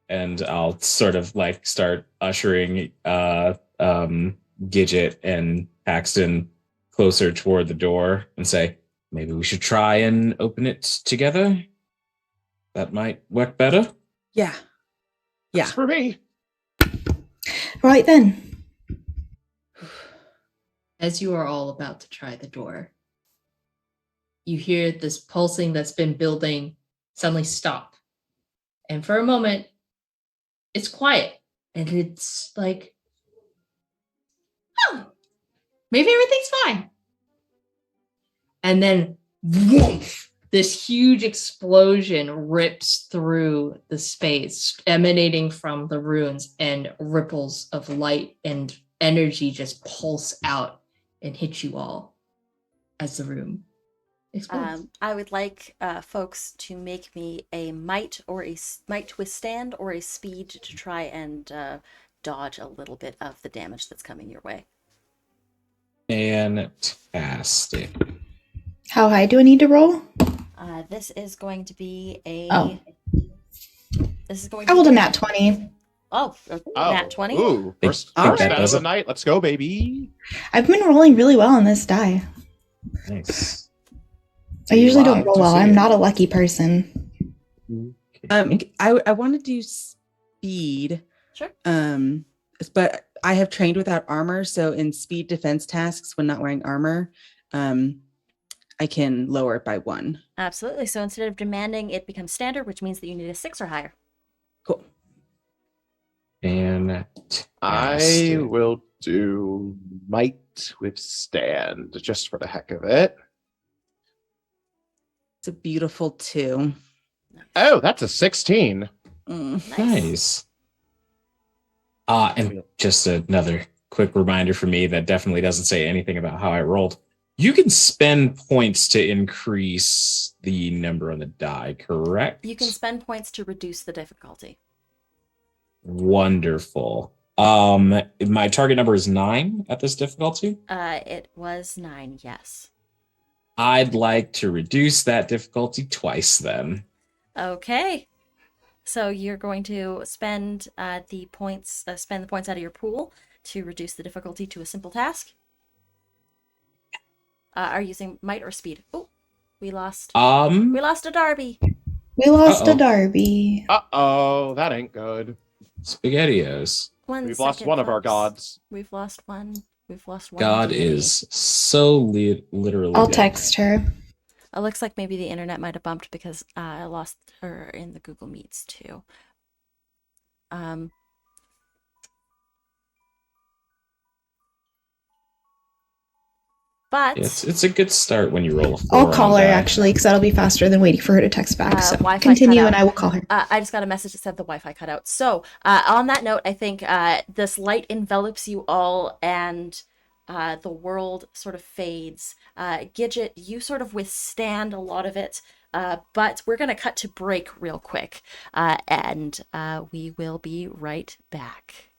And I'll sort of start ushering Gidget and Paxton closer toward the door and say, maybe we should try and open it together. That might work better. Yeah. That's for me. Right then. As you are all about to try the door, you hear this pulsing that's been building suddenly stop. And for a moment, it's quiet. And it's like, oh, maybe everything's fine. And then, whoosh, this huge explosion rips through the space, emanating from the ruins, and ripples of light and energy just pulse out and hit you all as the room Explain. I would like folks to make me a might or a might to withstand or a speed to try and dodge a little bit of the damage that's coming your way. Fantastic. How high do I need to roll? This is going to be a. Oh. This is going I to rolled be a nat 20. Oh, nat 20. Ooh, first All out right. of the night. Let's go, baby. I've been rolling really well on this die. Nice. I usually Love don't roll to well. see I'm it. not a lucky person. I want to do speed. Sure. But I have trained without armor, so in speed defense tasks, when not wearing armor, I can lower it by 1. Absolutely. So instead of demanding, it becomes standard, which means that you need a 6 or higher. Cool. Fantastic. I will do might withstand just for the heck of it. It's a beautiful 2. Oh, that's a 16. Nice. And just another quick reminder for me that definitely doesn't say anything about how I rolled. You can spend points to increase the number on the die, correct? You can spend points to reduce the difficulty. Wonderful. My target number is 9 at this difficulty. It was 9, yes. I'd like to reduce that difficulty twice then. Okay. So you're going to spend the points out of your pool to reduce the difficulty to a simple task. Are you using might or speed? Oh, we lost a Darby. We lost Uh-oh. a Darby. Uh-oh, that ain't good. SpaghettiOs. We've lost one of our gods. We've lost one. God deity. is so literally I'll dead. text her. It looks like maybe the internet might have bumped because I lost her in the Google Meets too. But It's a good start when you roll a 4. I'll call on her a die. actually because that'll be faster than waiting for her to text back. So Wi-Fi continue cut and out. I will call her. I just got a message that said the Wi-Fi cut out. So on that note, I think this light envelops you all and the world sort of fades. Gidget, you sort of withstand a lot of it, but we're going to cut to break real quick, and we will be right back.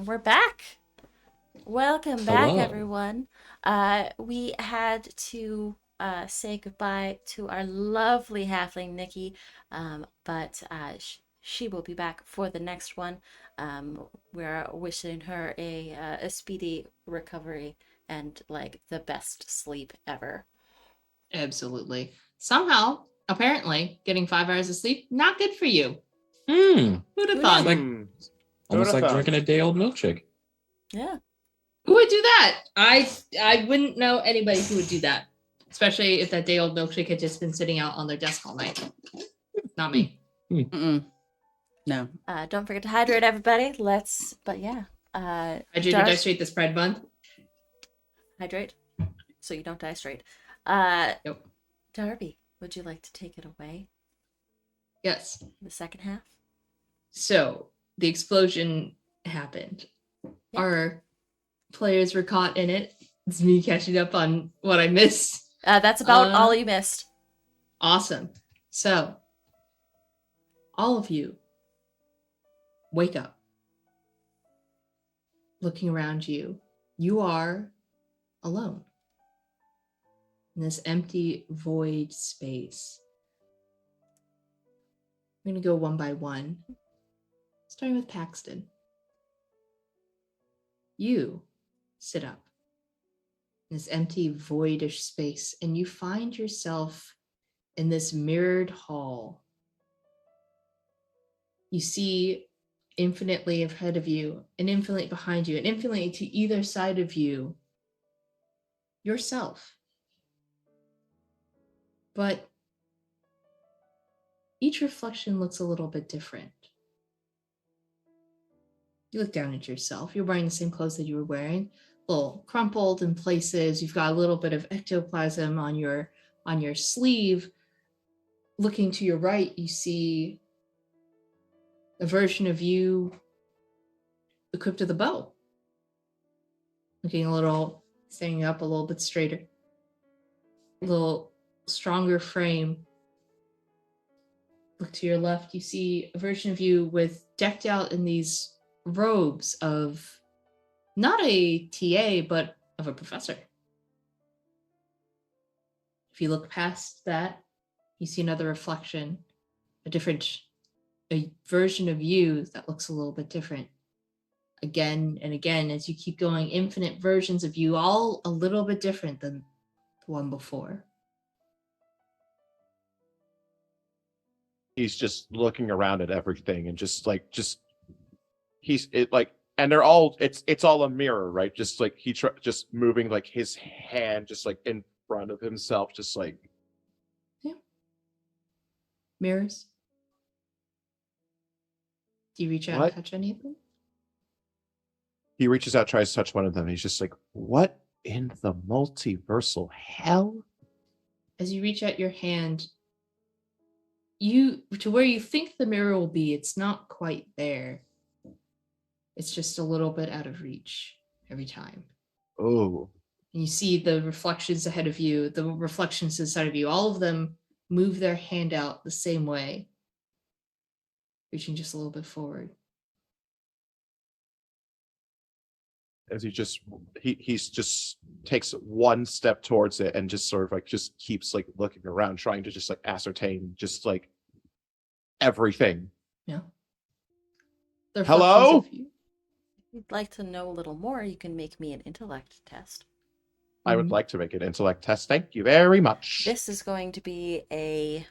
And we're back. Welcome back, Hello. everyone. We had to say goodbye to our lovely halfling Nikki, but she will be back for the next one. We're wishing her a speedy recovery and like the best sleep ever. Absolutely. Somehow, apparently, getting 5 hours of sleep, not good for you. Hmm. Who'd have Who thought? knew? Almost like drinking a day-old milkshake. Yeah. Who would do that? I wouldn't know anybody who would do that. Especially if that day old milkshake had just been sitting out on their desk all night. Not me. Mm-mm. No. Don't forget to hydrate, everybody. But yeah. Hydrate or die straight this Pride Month. Hydrate so you don't die straight. Yep. Darby, would you like to take it away? Yes. The second half? So the explosion happened. Yep. Our players were caught in it. It's me catching up on what I missed. That's about all you missed. Awesome. So, all of you wake up. Looking around you, you are alone in this empty void space. I'm going to go one by one, starting with Paxton. You sit up in this empty voidish space, and you find yourself in this mirrored hall. You see infinitely ahead of you, and infinitely behind you, and infinitely to either side of you, yourself. But each reflection looks a little bit different. You look down at yourself. You're wearing the same clothes that you were wearing, a little crumpled in places. You've got a little bit of ectoplasm on your sleeve. Looking to your right, you see a version of you equipped with a bow. Looking standing up a little bit straighter. A little stronger frame. Look to your left, you see a version of you decked out in these robes of not a TA, but of a professor. If you look past that, you see another reflection, a version of you that looks a little bit different. Again and again, as you keep going, infinite versions of you, all a little bit different than the one before. He's just looking around at everything and and they're all it's all a mirror, right? Just like just moving like his hand just like in front of himself, just like Mirrors. Do you reach out and touch any of them? He reaches out, tries to touch one of them. He's just like, what in the multiversal hell? As you reach out your hand, to where you think the mirror will be, it's not quite there. It's just a little bit out of reach every time. Oh. And you see the reflections ahead of you, the reflections inside of you, all of them move their hand out the same way, reaching just a little bit forward. As he's just takes one step towards it and just sort of like just keeps like looking around, trying to just like ascertain just like everything. Yeah. Hello? If you'd like to know a little more, you can make me an intellect test. I would like to make an intellect test. Thank you very much. This is going to be a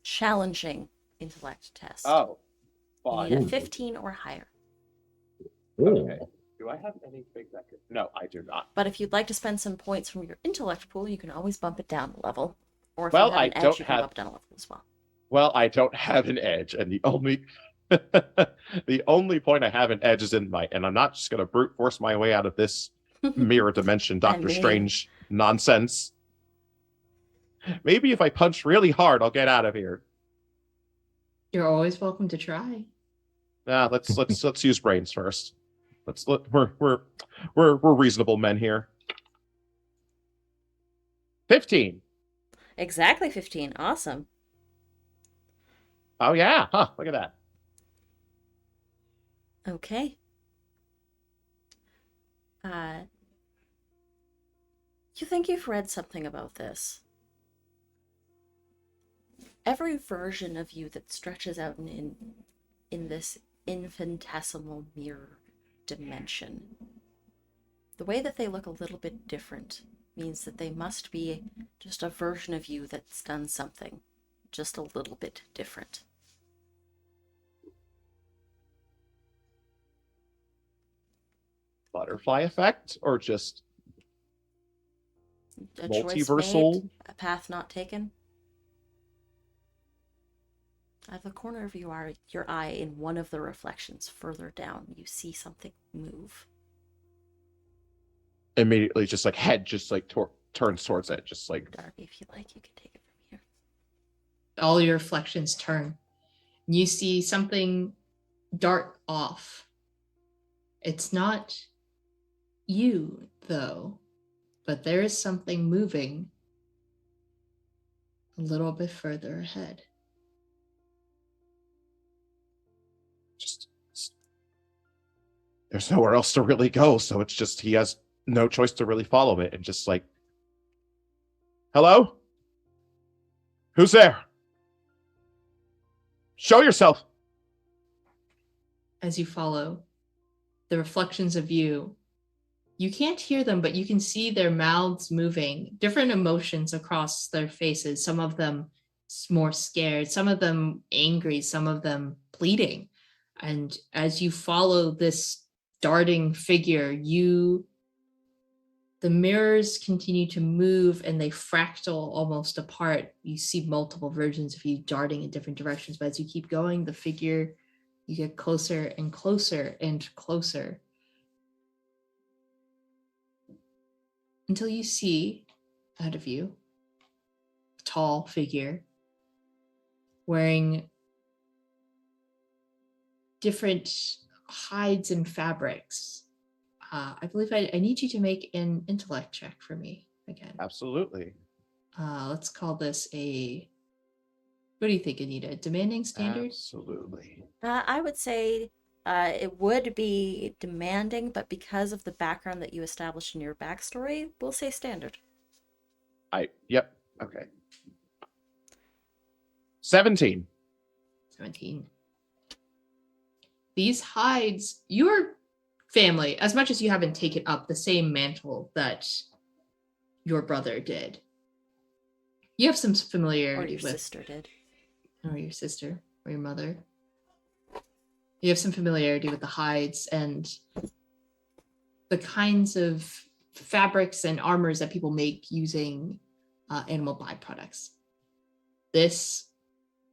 challenging intellect test. Oh, you need a 15 or higher. Okay. Do I have anything that could? No, I do not. But if you'd like to spend some points from your intellect pool, you can always bump it down a level. Or if Well, you have an I edge, don't you can have- bump it down a level as well. Well, I don't have an edge, and the only the only point I have an edge is in might, and I'm not just gonna brute force my way out of this mirror dimension Doctor Strange nonsense. Maybe if I punch really hard, I'll get out of here. You're always welcome to try. Let's use brains first. We're reasonable men here. 15. Exactly 15. Awesome. Oh yeah, huh? Look at that. Okay. You think you've read something about this? Every version of you that stretches out in this infinitesimal mirror dimension, the way that they look a little bit different means that they must be just a version of you that's done something just a little bit different. Butterfly effect, or just A choice multiversal? made, a path not taken. Out of the corner of your eye, in one of the reflections further down, you see something move. Immediately, just like head, just like turns towards it, just like. Darby, if you like, you can take it from here. All your reflections turn. You see something dart off. It's not you, though, but there is something moving a little bit further ahead. Just there's nowhere else to really go, so it's just he has no choice to really follow it, and just like, hello? Who's there? Show yourself. As you follow the reflections of you can't hear them, but you can see their mouths moving, different emotions across their faces. Some of them more scared, some of them angry, some of them pleading. And as you follow this darting figure, the mirrors continue to move and they fractal almost apart. You see multiple versions of you darting in different directions, but as you keep going, the figure, you get closer and closer and closer, until you see ahead of you a tall figure wearing different hides and fabrics. I believe I need you to make an intellect check for me again. Absolutely. Let's call this what do you think, Anita? Demanding standard? Absolutely. I would say it would be demanding, but because of the background that you established in your backstory, we'll say standard. Yep. Okay. 17. 17. These hides, your family, as much as you haven't taken up the same mantle that your brother did, you have some familiarity Or your sister did. Or your sister, or your mother. You have some familiarity with the hides and the kinds of fabrics and armors that people make using animal byproducts.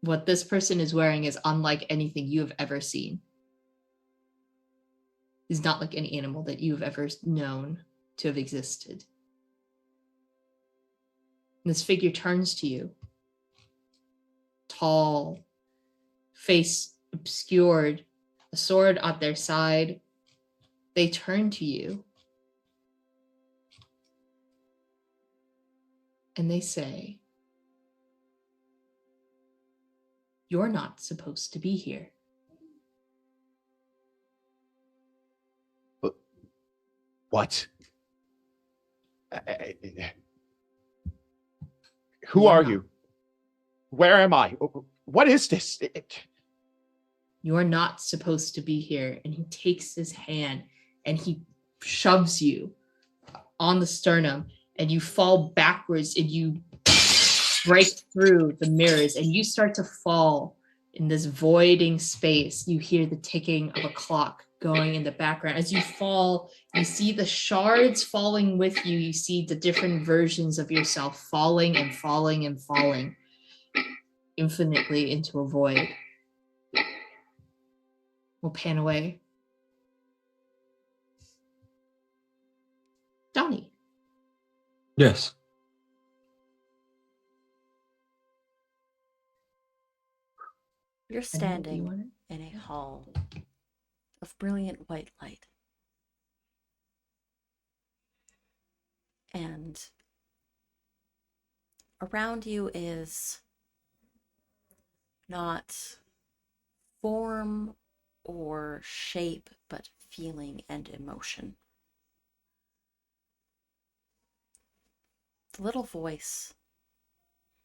What this person is wearing is unlike anything you have ever seen. Is not like any animal that you have ever known to have existed. And this figure turns to you. Tall, face obscured, a sword at their side. They turn to you. And they say, "You're not supposed to be here." But what? Who are you? Where am I? What is this? You're not supposed to be here. And he takes his hand and he shoves you on the sternum, and you fall backwards and you break through the mirrors and you start to fall in this voiding space. You hear the ticking of a clock going in the background. As you fall, you see the shards falling with you. You see the different versions of yourself falling and falling and falling infinitely into a void. We'll pan away. Donnie. Yes. You're standing in a hall of brilliant white light. And around you is not form or shape, but feeling and emotion. The little voice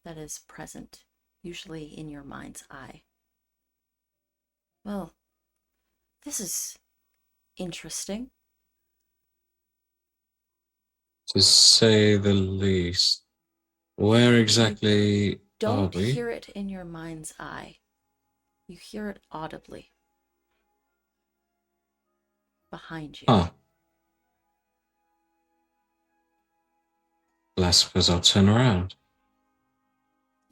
that is present, usually in your mind's eye. Well, this is interesting. To say the least. Where exactly are Don't we? hear it in your mind's eye. You hear it audibly. Behind you. Huh. Well, I suppose I'll turn around.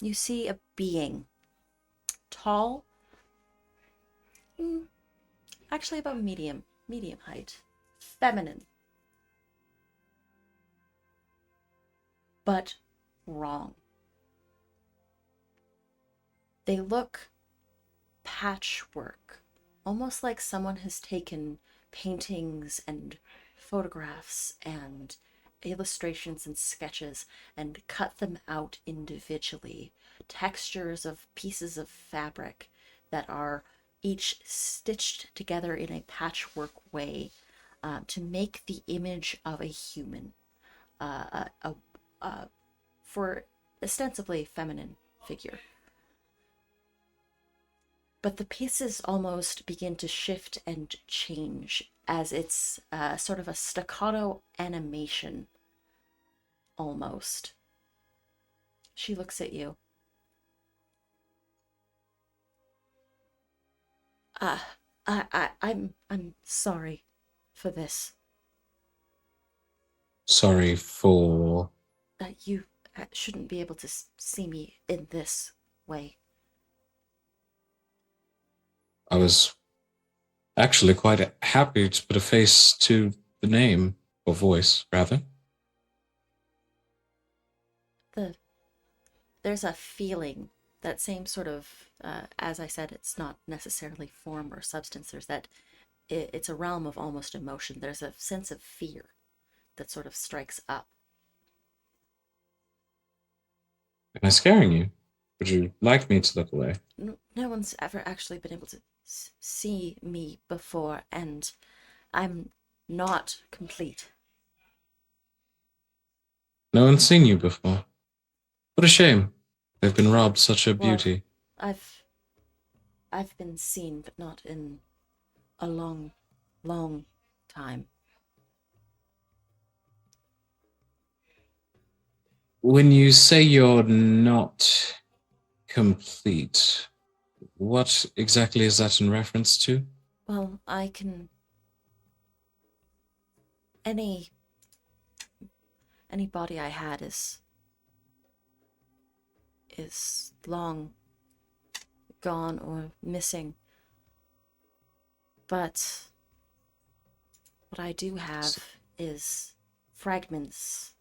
You see a being. Tall. Actually about medium height. Feminine. But wrong. They look patchwork, almost like someone has taken paintings and photographs and illustrations and sketches and cut them out individually, textures of pieces of fabric that are each stitched together in a patchwork way to make the image of a human, for ostensibly feminine figure. But the pieces almost begin to shift and change as it's sort of a staccato animation, almost. She looks at you. I'm sorry for this. Sorry for... You shouldn't be able to see me in this way. I was actually quite happy to put a face to the name, or voice, rather. There's a feeling, that same sort of, as I said, it's not necessarily form or substance. There's that, it's a realm of almost emotion. There's a sense of fear that sort of strikes up. Am I scaring you? Would you like me to look away? No one's ever actually been able to see me before, and I'm not complete. No one's seen you before. What a shame. They've been robbed such a beauty. Well, I've been seen, but not in a long, long time. When you say you're not complete, what exactly is that in reference to? Well, I can... Any body I had is long gone or missing. But what I do have is fragments,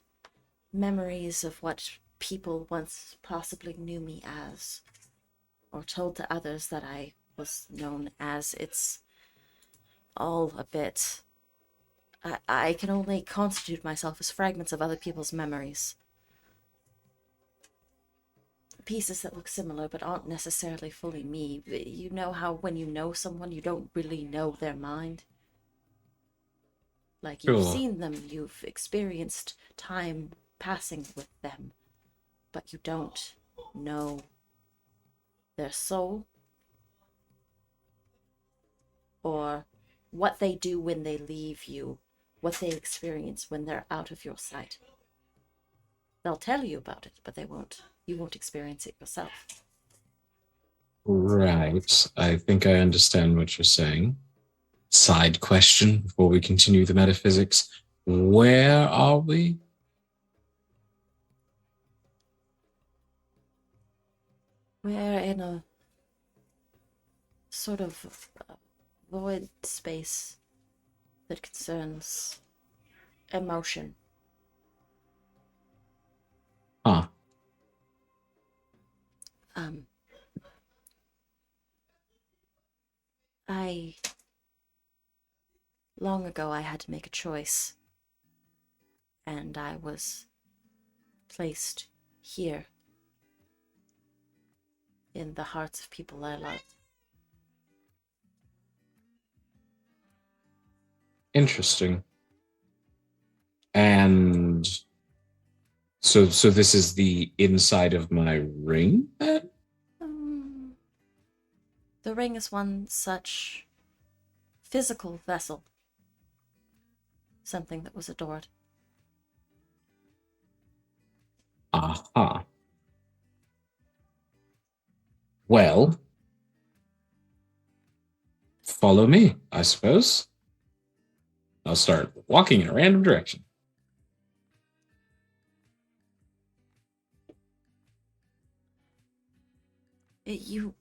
memories of what people once possibly knew me as, or told to others that I was known as. It's all a bit... I can only constitute myself as fragments of other people's memories. Pieces that look similar but aren't necessarily fully me. You know how when you know someone, you don't really know their mind? Like, you've seen them, you've experienced time passing with them, but you don't know their soul or what they do when they leave you, what they experience when they're out of your sight. They'll tell you about it, but you won't experience it yourself. Right. I think I understand what you're saying. Side question before we continue the metaphysics. Where are we? We're in a sort of void space that concerns emotion. Huh. Long ago I had to make a choice, and I was placed here in the hearts of people I love. Interesting. And so this is the inside of my ring? Um, the ring is one such physical vessel. Something that was adored. Aha. Well, follow me, I suppose. I'll start walking in a random direction. You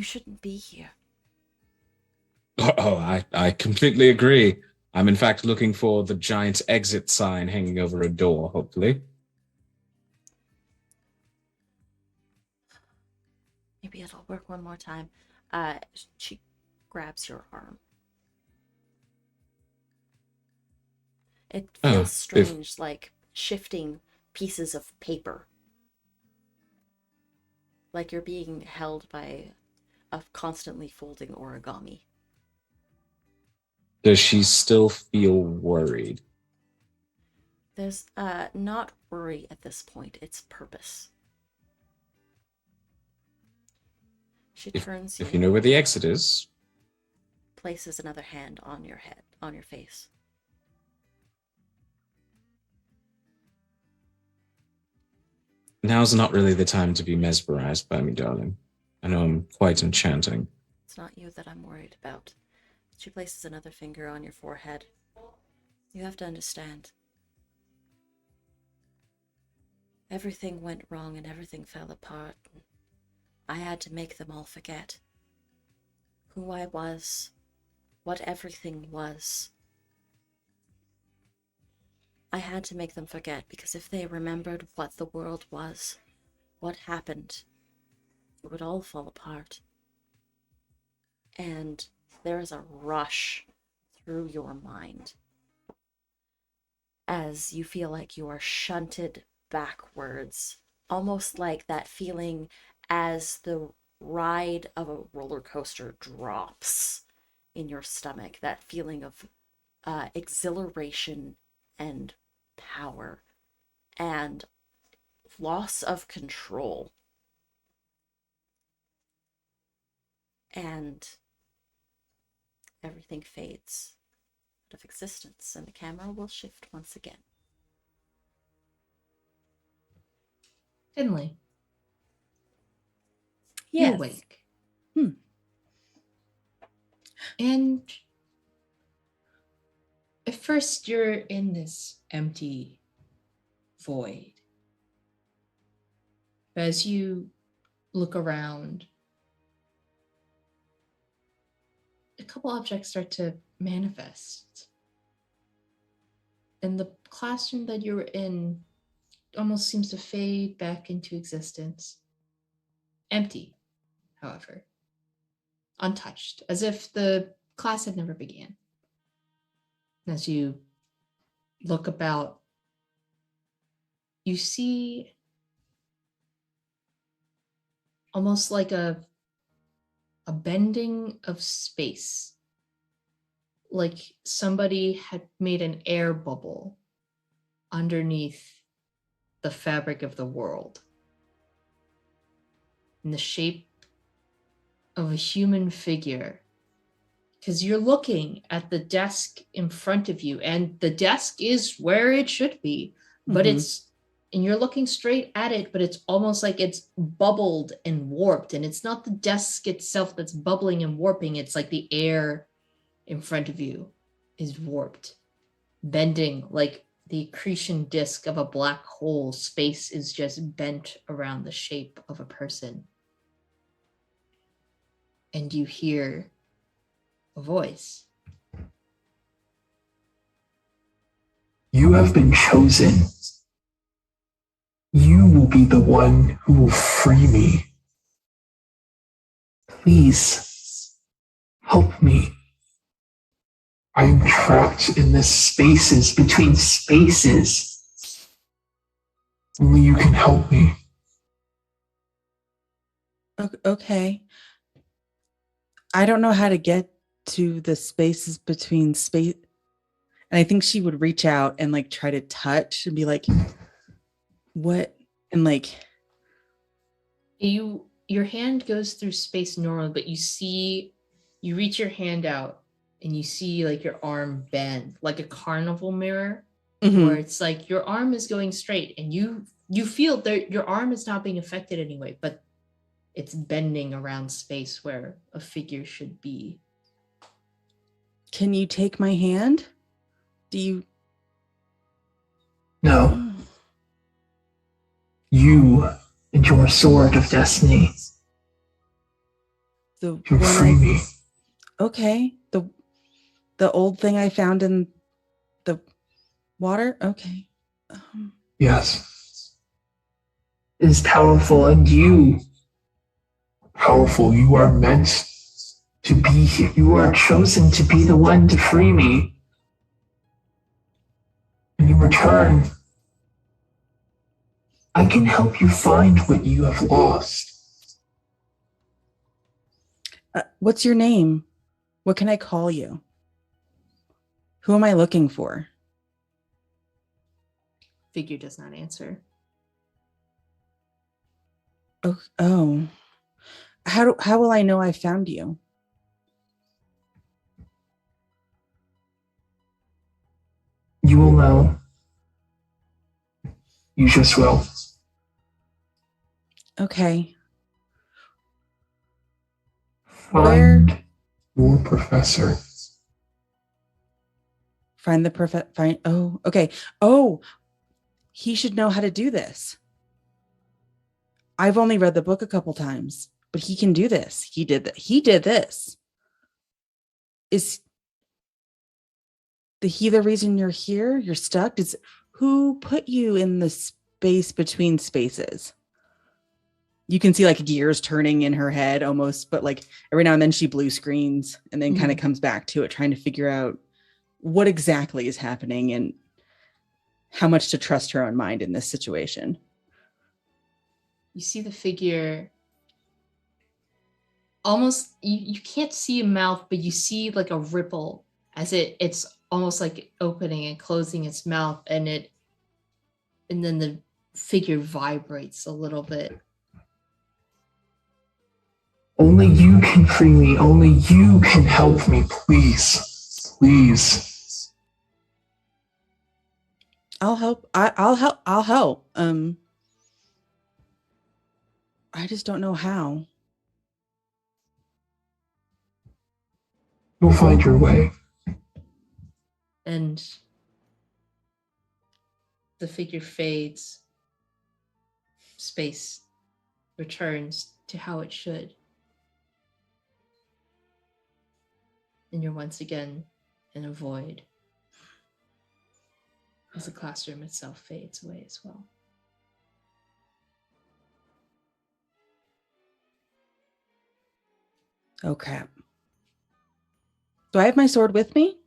shouldn't be here. Oh, I completely agree. I'm in fact looking for the giant exit sign hanging over a door, hopefully. Maybe it'll work one more time. She grabs your arm. It feels strange, like shifting pieces of paper. Like you're being held by a constantly folding origami. Does she still feel worried? There's not worry at this point, it's purpose. She turns If you know where the exit is. Places another hand on your head, on your face. Now's not really the time to be mesmerized by me, darling. I know I'm quite enchanting. It's not you that I'm worried about. She places another finger on your forehead. You have to understand. Everything went wrong and everything fell apart. I had to make them all forget who I was, what everything was. I had to make them forget, because if they remembered what the world was, what happened, it would all fall apart. And there is a rush through your mind as you feel like you are shunted backwards, almost like that feeling as the ride of a roller coaster drops in your stomach, that feeling of exhilaration and power and loss of control. And everything fades out of existence, and the camera will shift once again. Finley. Yes. You awake. And at first you're in this empty void. But as you look around, a couple objects start to manifest. And the classroom that you were in almost seems to fade back into existence. Empty, however. Untouched, as if the class had never began. As you look about, you see almost like a bending of space. Like somebody had made an air bubble underneath the fabric of the world. In the shape of a human figure. Because you're looking at the desk in front of you, and the desk is where it should be, but and you're looking straight at it, but it's almost like it's bubbled and warped, and it's not the desk itself that's bubbling and warping, it's like the air in front of you is warped, bending like the accretion disk of a black hole. Space is just bent around the shape of a person. And you hear a voice. You have been chosen. You will be the one who will free me. Please, help me. I am trapped in the spaces between spaces. Only you can help me. Okay. I don't know how to get to the spaces between space. And I think she would reach out and like try to touch and be like, what? And like, your hand goes through space normally, but you reach your hand out and you see like your arm bend like a carnival mirror, where it's like your arm is going straight and you feel that your arm is not being affected anyway, but it's bending around space where a figure should be. Can you take my hand? Do you? No. You and your sword of destiny The to one free me. Okay. The old thing I found in the water? Okay. Yes. It is powerful, and you powerful. You are meant to be here. You are chosen to be the one to free me. And in return, I can help you find what you have lost. What's your name? What can I call you? Who am I looking for? Figure does not answer. Oh. How will I know I found you? You will know. You just will. Okay. Find your professor. Find the perfect find. Oh, okay. Oh, he should know how to do this. I've only read the book a couple times, but he can do this. He did that. He did this. Is he the reason you're here? You're stuck? Is who put you in the space between spaces? You can see like gears turning in her head almost, but like every now and then she blue screens and then kind of comes back to it, trying to figure out what exactly is happening and how much to trust her own mind in this situation. You see the figure almost, you can't see a mouth, but you see like a ripple as it's almost like opening and closing its mouth, and then the figure vibrates a little bit. Only you can free me. Only you can help me. Please. Please. I'll help. I'll help. I'll help. I just don't know how. You'll find your way. And the figure fades. Space returns to how it should. And you're once again in a void as the classroom itself fades away as well. Oh, crap. Do I have my sword with me?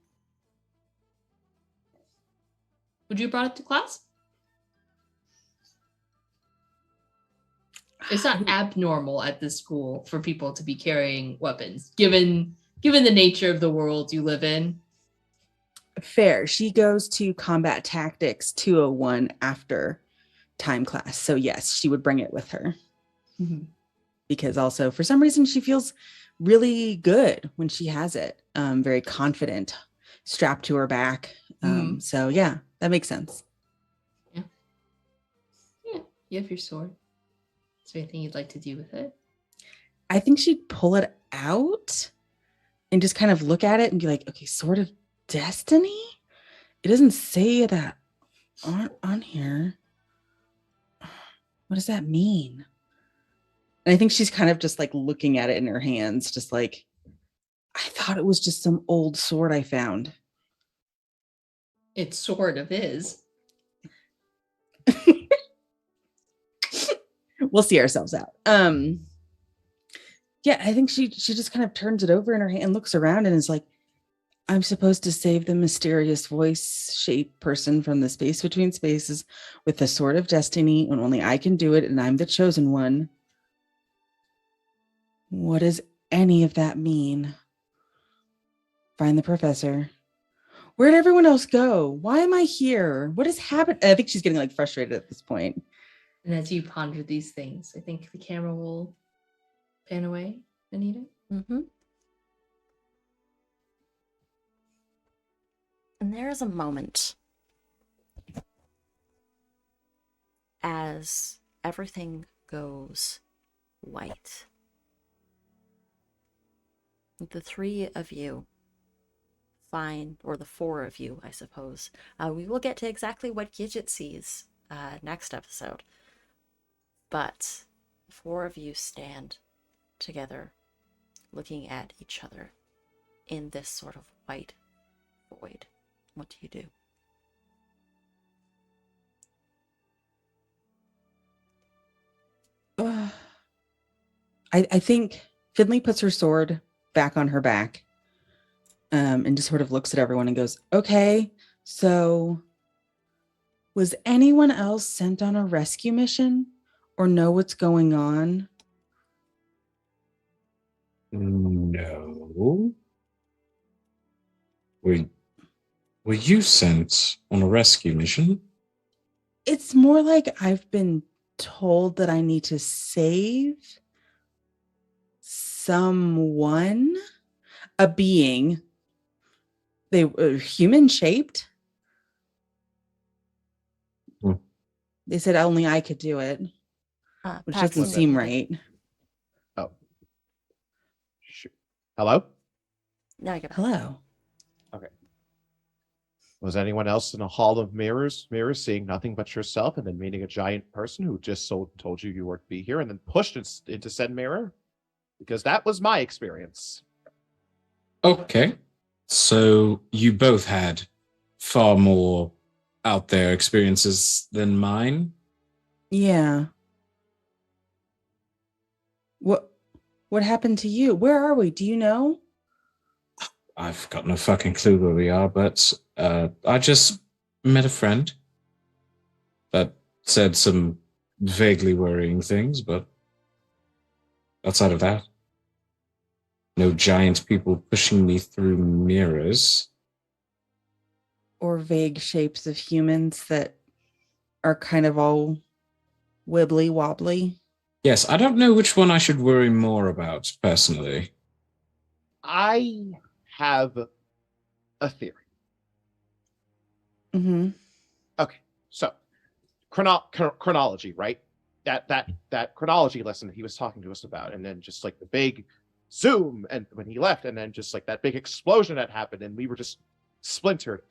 Would you have brought it to class? It's not abnormal at this school for people to be carrying weapons, given the nature of the world you live in. Fair. She goes to combat tactics 201 after time class. So yes, she would bring it with her. Mm-hmm. Because also for some reason she feels really good when she has it. Very confident, strapped to her back. So yeah, that makes sense. Yeah. You have your sword. Is there anything you'd like to do with it? I think she'd pull it out and just kind of look at it and be like, okay, sword of destiny? It doesn't say that on here. What does that mean? And I think she's kind of just like looking at it in her hands, just like, I thought it was just some old sword I found. It sort of is. We'll see ourselves out. Yeah, I think she just kind of turns it over in her hand and looks around and is like, I'm supposed to save the mysterious voice-shaped person from the space between spaces with the sword of destiny, and only I can do it, and I'm the chosen one. What does any of that mean? Find the professor. Where'd everyone else go? Why am I here? What has happened? I think she's getting like frustrated at this point. And as you ponder these things, I think the camera will pan away, Anita. Mm-hmm. And there is a moment as everything goes white. The three of you find, or the four of you, I suppose. We will get to exactly what Gidget sees next episode. But the four of you stand together, looking at each other in this sort of white void. What do you do? I think Finley puts her sword back on her back and just sort of looks at everyone and goes, okay, so was anyone else sent on a rescue mission or know what's going on? No. Were you sent on a rescue mission? It's more like I've been told that I need to save someone, a being. They were human shaped. Hmm. They said only I could do it, which Paxton doesn't seem would- right. Oh. Shoot. Hello? Now you go. Hello. Was anyone else in a hall of mirrors seeing nothing but yourself and then meeting a giant person who just told you were to be here and then pushed into said mirror? Because that was my experience. Okay. So you both had far more out there experiences than mine? Yeah. What happened to you? Where are we? Do you know? I've got no fucking clue where we are, but I just met a friend that said some vaguely worrying things, but outside of that, no giant people pushing me through mirrors. Or vague shapes of humans that are kind of all wibbly wobbly? Yes, I don't know which one I should worry more about, personally. I have a theory. Mm-hmm. Okay, so chronology, right? That chronology lesson that he was talking to us about, and then just like the big zoom, and when he left, and then just like that big explosion that happened, and we were just splintered.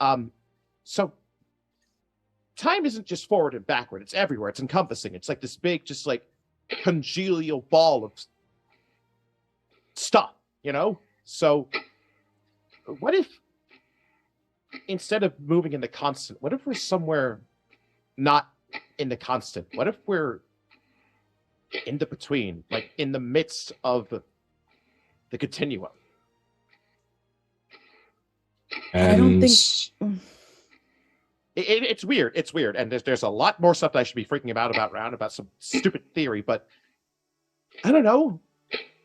So time isn't just forward and backward; it's everywhere. It's encompassing. It's like this big, just like congenial ball of stuff, you know? So what if instead of moving in the constant, what if we're somewhere not in the constant? What if we're in the between, like in the midst of the continuum? And I don't think. It's weird. It's weird, and there's a lot more stuff that I should be freaking about some stupid theory. But I don't know.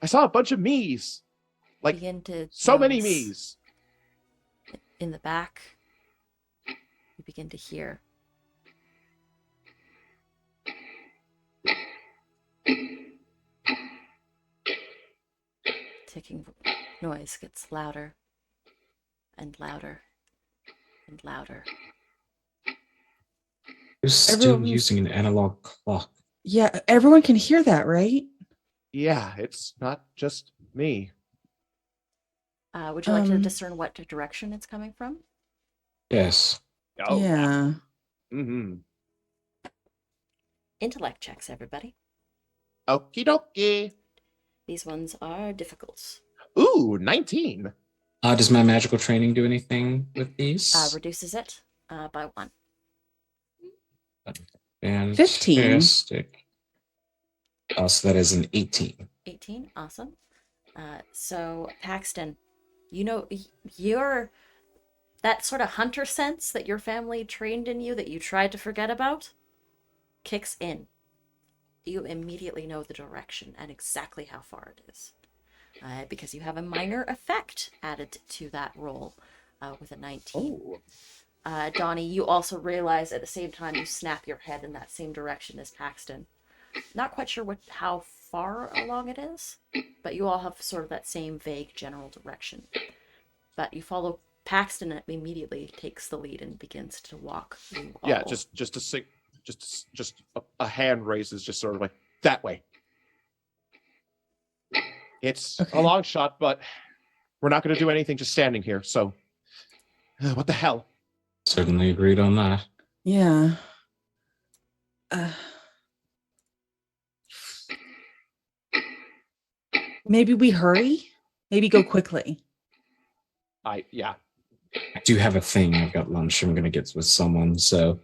I saw a bunch of me's, like Begin to so many notice me's. in the back. You begin to hear ticking noise gets louder and louder and louder. You're still Everyone's- using an analog clock. Yeah, everyone can hear that, right? Yeah, it's not just me. Would you like to Um, discern what direction it's coming from? Yes. Oh, Yeah. Mm-hmm. Intellect checks, everybody. Okie dokie. These ones are difficult. Ooh, 19. Does my magical training do anything with these? Reduces it by 1. Fantastic. So that is an 18. 18, awesome. So Paxton, you know, you're that sort of hunter sense that your family trained in you that you tried to forget about kicks in. You immediately know the direction and exactly how far it is. because you have a minor effect added to that roll with a 19. Donnie, you also realize at the same time you snap your head in that same direction as Paxton. Not quite sure how far along it is, but you all have sort of that same vague general direction. But you follow Paxton, and immediately takes the lead and begins to walk. Yeah, just a hand raises, just sort of like that way. It's a long shot, but we're not going to do anything just standing here. So, what the hell? Certainly agreed on that. Yeah. Maybe we hurry? Maybe go quickly. Yeah. I do have a thing. I've got lunch. I'm going to get with someone. So,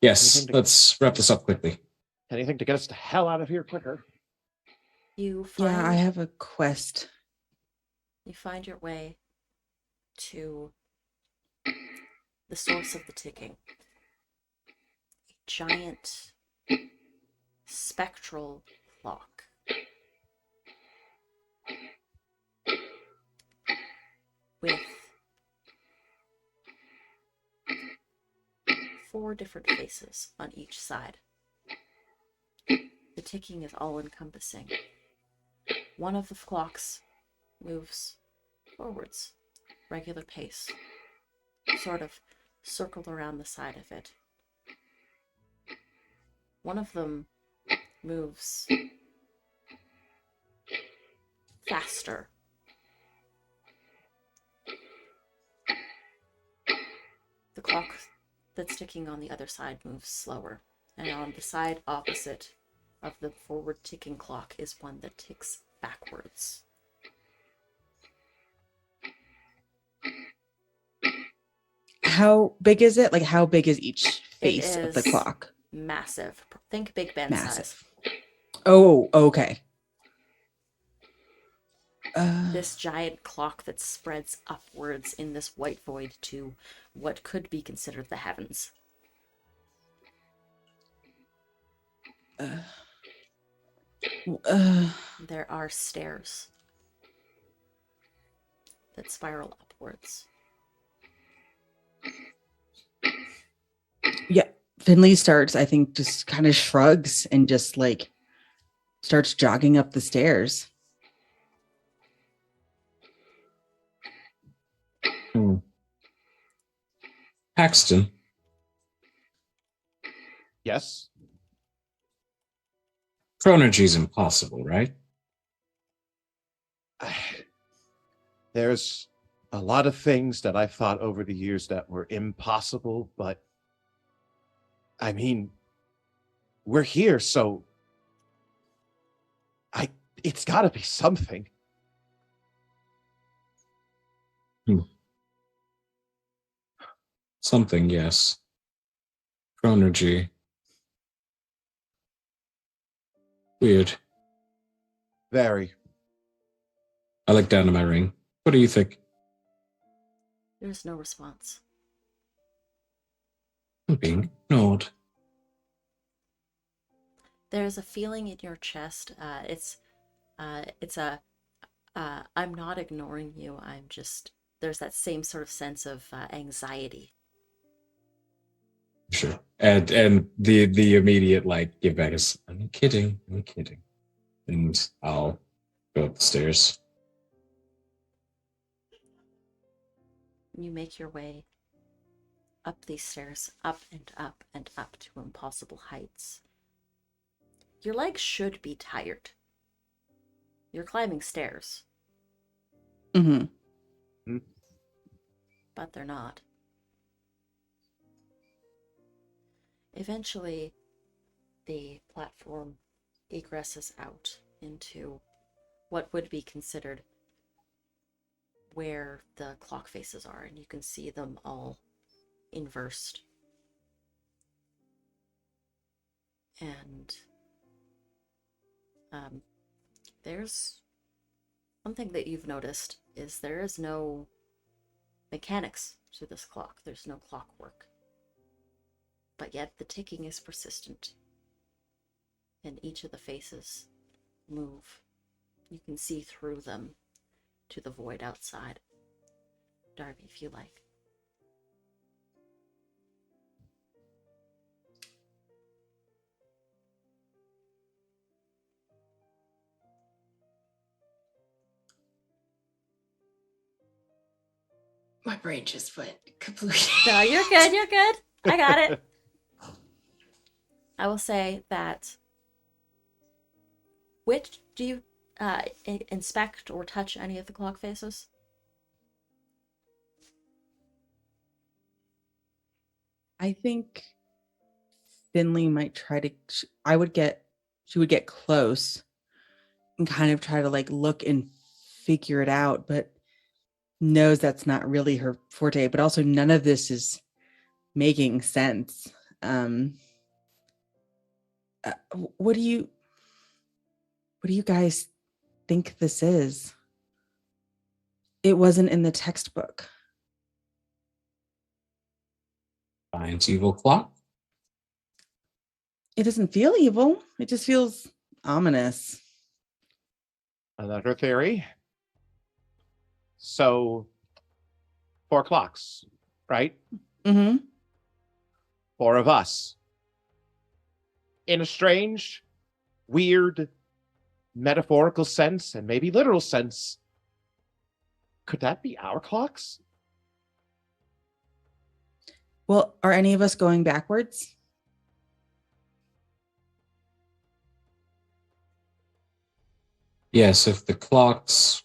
yes, let's wrap this up quickly. Anything to get us the hell out of here quicker. Yeah, I have a quest. You find your way to the source of the ticking. A giant spectral clock. With 4 different faces on each side. The ticking is all-encompassing. One of the clocks moves forwards, regular pace, sort of circled around the side of it. One of them moves faster. The clock that's ticking on the other side moves slower, and on the side opposite of the forward ticking clock is one that ticks backwards. How big is it? Like, how big is each face of the clock? Massive. Think Big Ben size. Oh, okay. This giant clock that spreads upwards in this white void to what could be considered the heavens. There are stairs that spiral upwards. Yeah, Finley starts, I think, just kind of shrugs and just like starts jogging up the stairs. Paxton. Yes? Chronergy is impossible, right? There's a lot of things that I've thought over the years that were impossible, but I mean, we're here, so it's got to be something. Something, yes. Chronergy. Weird. Very. I look down at my ring. What do you think? There's no response. I'm being ignored. There's a feeling in your chest. It's I'm not ignoring you. I'm just, there's that same sort of sense of anxiety. Sure. And the immediate like give back is I'm kidding. And I'll go up the stairs. You make your way up these stairs, up and up and up to impossible heights. Your legs should be tired. You're climbing stairs. Mm-hmm. But they're not. Eventually, the platform egresses out into what would be considered where the clock faces are, and you can see them all inversed. And there's something that you've noticed is there is no mechanics to this clock. There's no clockwork. But yet the ticking is persistent. And each of the faces move. You can see through them to the void outside. Darby, if you like. My brain just went completely. No, you're good. You're good. I got it. I will say that. Which do you inspect or touch any of the clock faces? I think Finley might try to. She would get close and kind of try to like look and figure it out, but knows that's not really her forte. But also, none of this is making sense. What do you guys think this is? It wasn't in the textbook. Science evil clock. It doesn't feel evil. It just feels ominous. Another theory. So, 4 clocks, right? Mm-hmm. 4 of us. In a strange, weird, metaphorical sense, and maybe literal sense, could that be our clocks? Well, are any of us going backwards? Yes, if the clocks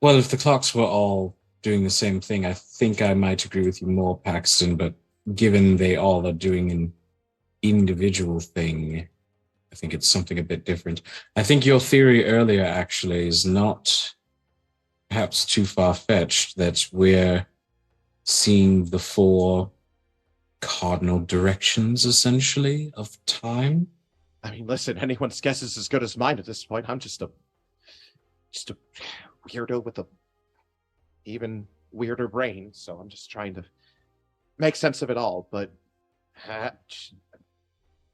were all doing the same thing, I think I might agree with you more, Paxton, but given they all are doing an individual thing, I think it's something a bit different. I think your theory earlier actually is not perhaps too far-fetched, that we're seeing the 4 cardinal directions, essentially, of time. I mean, listen, anyone's guess is as good as mine at this point. I'm just a weirdo with a even weirder brain, so I'm just trying to make sense of it all. But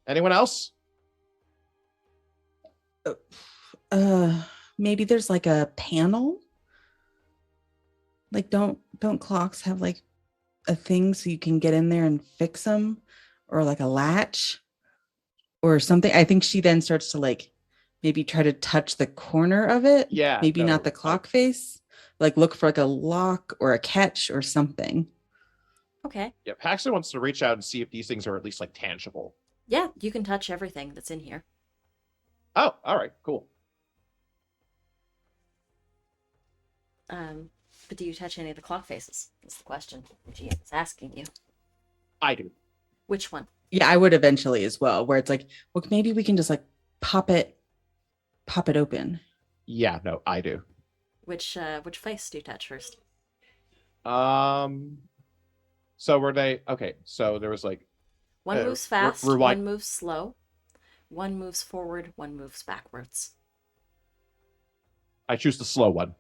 anyone else? Maybe there's like a panel. Like, don't clocks have like a thing so you can get in there and fix them, or like a latch or something? I think she then starts to like maybe try to touch the corner of it. Yeah, maybe no, not the clock face. Like, look for like a lock or a catch or something. Okay. Yeah, Paxton wants to reach out and see if these things are at least like tangible. Yeah, you can touch everything that's in here. Oh, all right, cool. But do you touch any of the clock faces? That's the question GM is asking you. I do. Which one? Yeah, I would eventually as well, where it's like, well, maybe we can just like pop it open. Yeah, no, I do. Which face do you touch first? So were they okay? So there was like one moves fast, rewind. One moves slow, one moves forward, one moves backwards. I choose the slow one.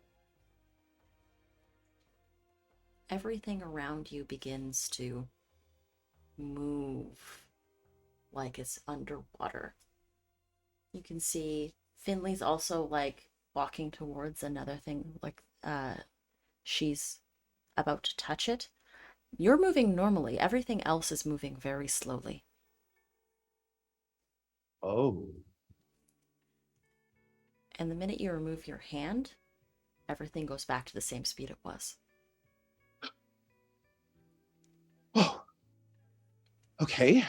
Everything around you begins to move like it's underwater. You can see Finley's also like walking towards another thing, like she's about to touch it. You're moving normally. Everything else is moving very slowly. Oh. And the minute you remove your hand, everything goes back to the same speed it was. Oh. Okay.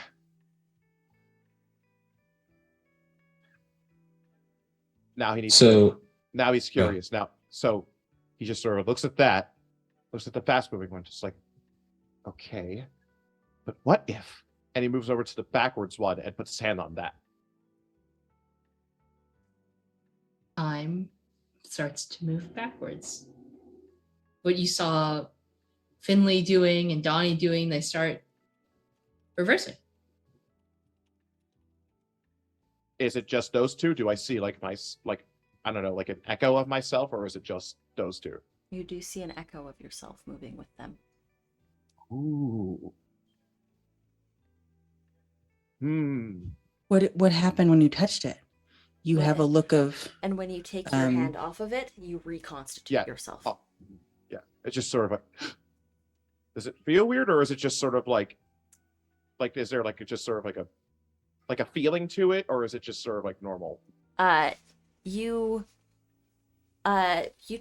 Now he needs to. Now he's curious. Now, so he just sort of looks at that, looks at the fast-moving one, just like, okay, but what if? And he moves over to the backwards one and puts his hand on that. Time starts to move backwards. What you saw Finley doing and Donnie doing, they start reversing. Is it just those two? Do I see like I don't know, like an echo of myself, or is it just those two? You do see an echo of yourself moving with them. Ooh. What happened when you touched it? You have a look of And when you take your hand off of it, you reconstitute yourself. Oh, yeah. It's just sort of like, does it feel weird, or is it just sort of like is there like just sort of like a feeling to it, or is it just sort of like normal? You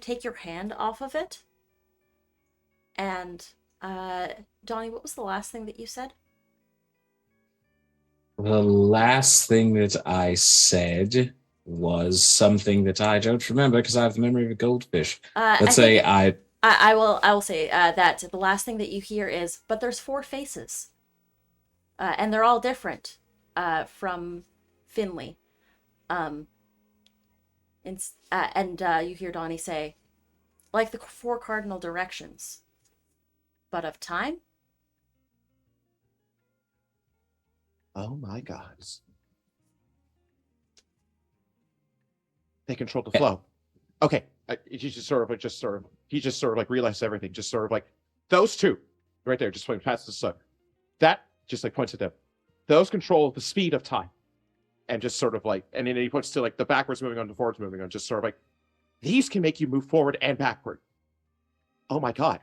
take your hand off of it, and Donnie, what was the last thing that you said? The last thing that I said was something that I don't remember because I have the memory of a goldfish. Let's say I will say that the last thing that you hear is, but there's 4 faces, and they're all different from Finley. And you hear Donnie say, like the 4 cardinal directions, but of time. Oh my God. They control the flow. Okay. He just sort of like realized everything. Just sort of like those 2 right there, just went past the sun. That just like points at them. Those control the speed of time. And just sort of like, and then he points to like the backwards moving on, the forwards moving on, just sort of like, these can make you move forward and backward. Oh my God.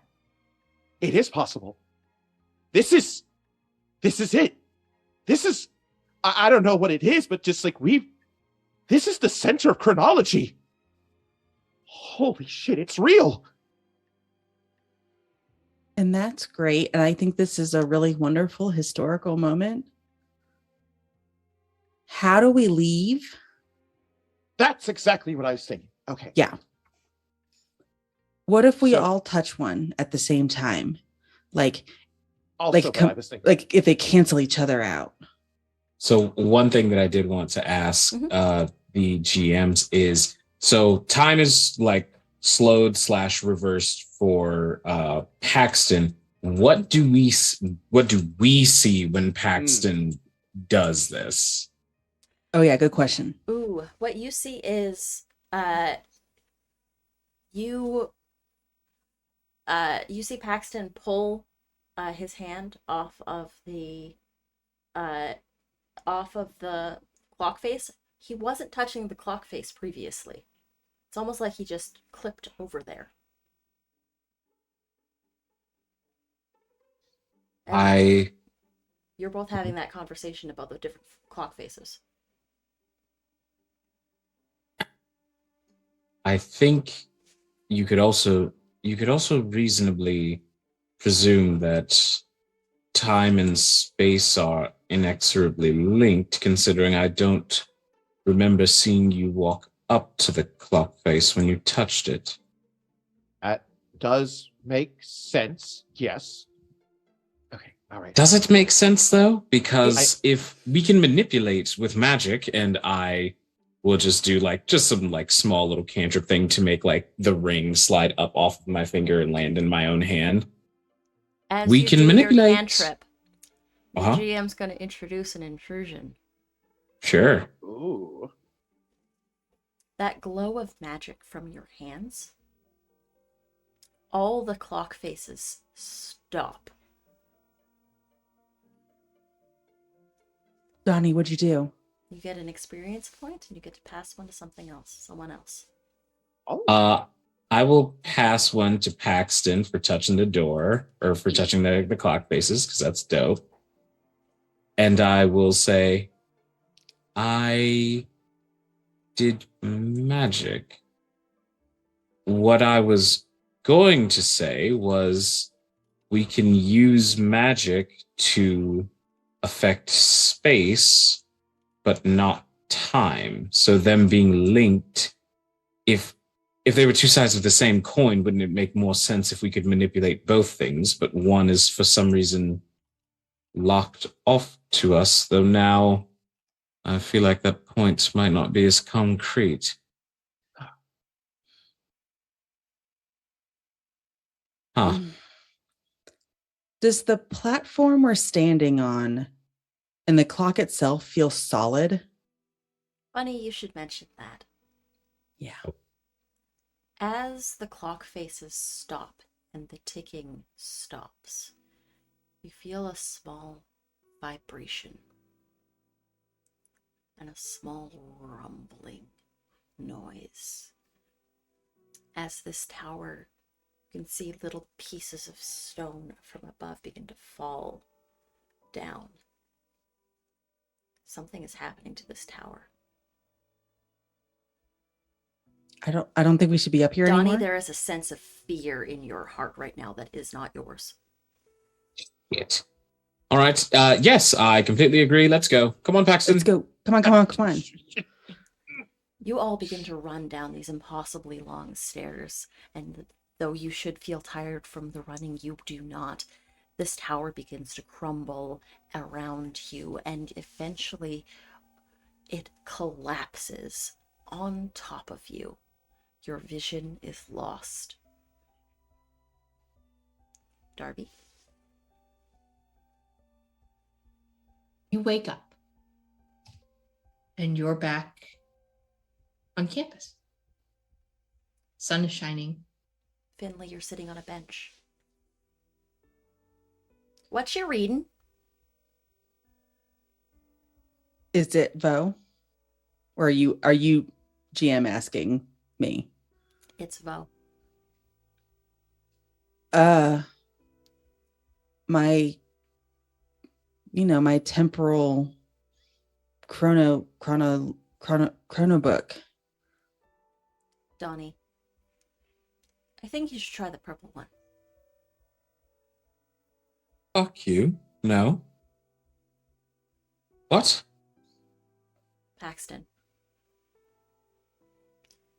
It is possible. This is it. This is, I don't know what it is, but just like this is the center of chronology. Holy shit, it's real. And that's great. And I think this is a really wonderful historical moment. How do we leave? That's exactly what I was thinking. Okay. Yeah. What if we all touch one at the same time? Like if they cancel each other out. So one thing that I did want to ask the GMs is, so time is like slowed / reversed for Paxton. What do we see when Paxton does this? Oh yeah, good question. Ooh, what you see is you see Paxton pull his hand off of the clock face. He wasn't touching the clock face previously. It's almost like he just clipped over there. And you're both having that conversation about the different clock faces. I think you could also reasonably presume that time and space are inexorably linked, considering I don't remember seeing you walk up to the clock face when you touched it. That does make sense, yes. Okay, all right. Does it make sense, though? Because if we can manipulate with magic, and I will just do some small little cantrip thing to make like the ring slide up off of my finger and land in my own hand. As we you can do manipulate. Your cantrip, the GM's going to introduce an intrusion. Sure. Ooh. That glow of magic from your hands, all the clock faces stop. Donnie, what'd you do? You get an experience point, and you get to pass one to someone else. Oh. I will pass one to Paxton for touching the door, or for touching the clock faces, because that's dope. And I will say, I did magic. What I was going to say was, we can use magic to affect space, but not time. So them being linked, if they were 2 sides of the same coin, wouldn't it make more sense if we could manipulate both things? But one is for some reason locked off to us, though now I feel like that point might not be as concrete. Huh. Does the platform we're standing on and the clock itself feel solid? Funny you should mention that. Yeah. As the clock faces stop and the ticking stops, you feel a small vibration. and a small rumbling noise. As this tower, you can see little pieces of stone from above begin to fall down. Something is happening to this tower. I don't think we should be up here Donnie, anymore. there is a sense of fear in your heart right now that is not yours. Shit. All right. Yes, I completely agree. Let's go. Come on, Paxton. Let's go. Come on. You all begin to run down these impossibly long stairs, and though you should feel tired from the running, you do not. This tower begins to crumble around you, and eventually it collapses on top of you. Your vision is lost. Darby? You wake up and you're back on campus. Sun is shining. Finley, you're sitting on a bench. What you reading? Is it Vo? Or are you GM asking me? It's Vo. My temporal chrono book. Donnie. I think you should try the purple one. Fuck you. No. What? Paxton.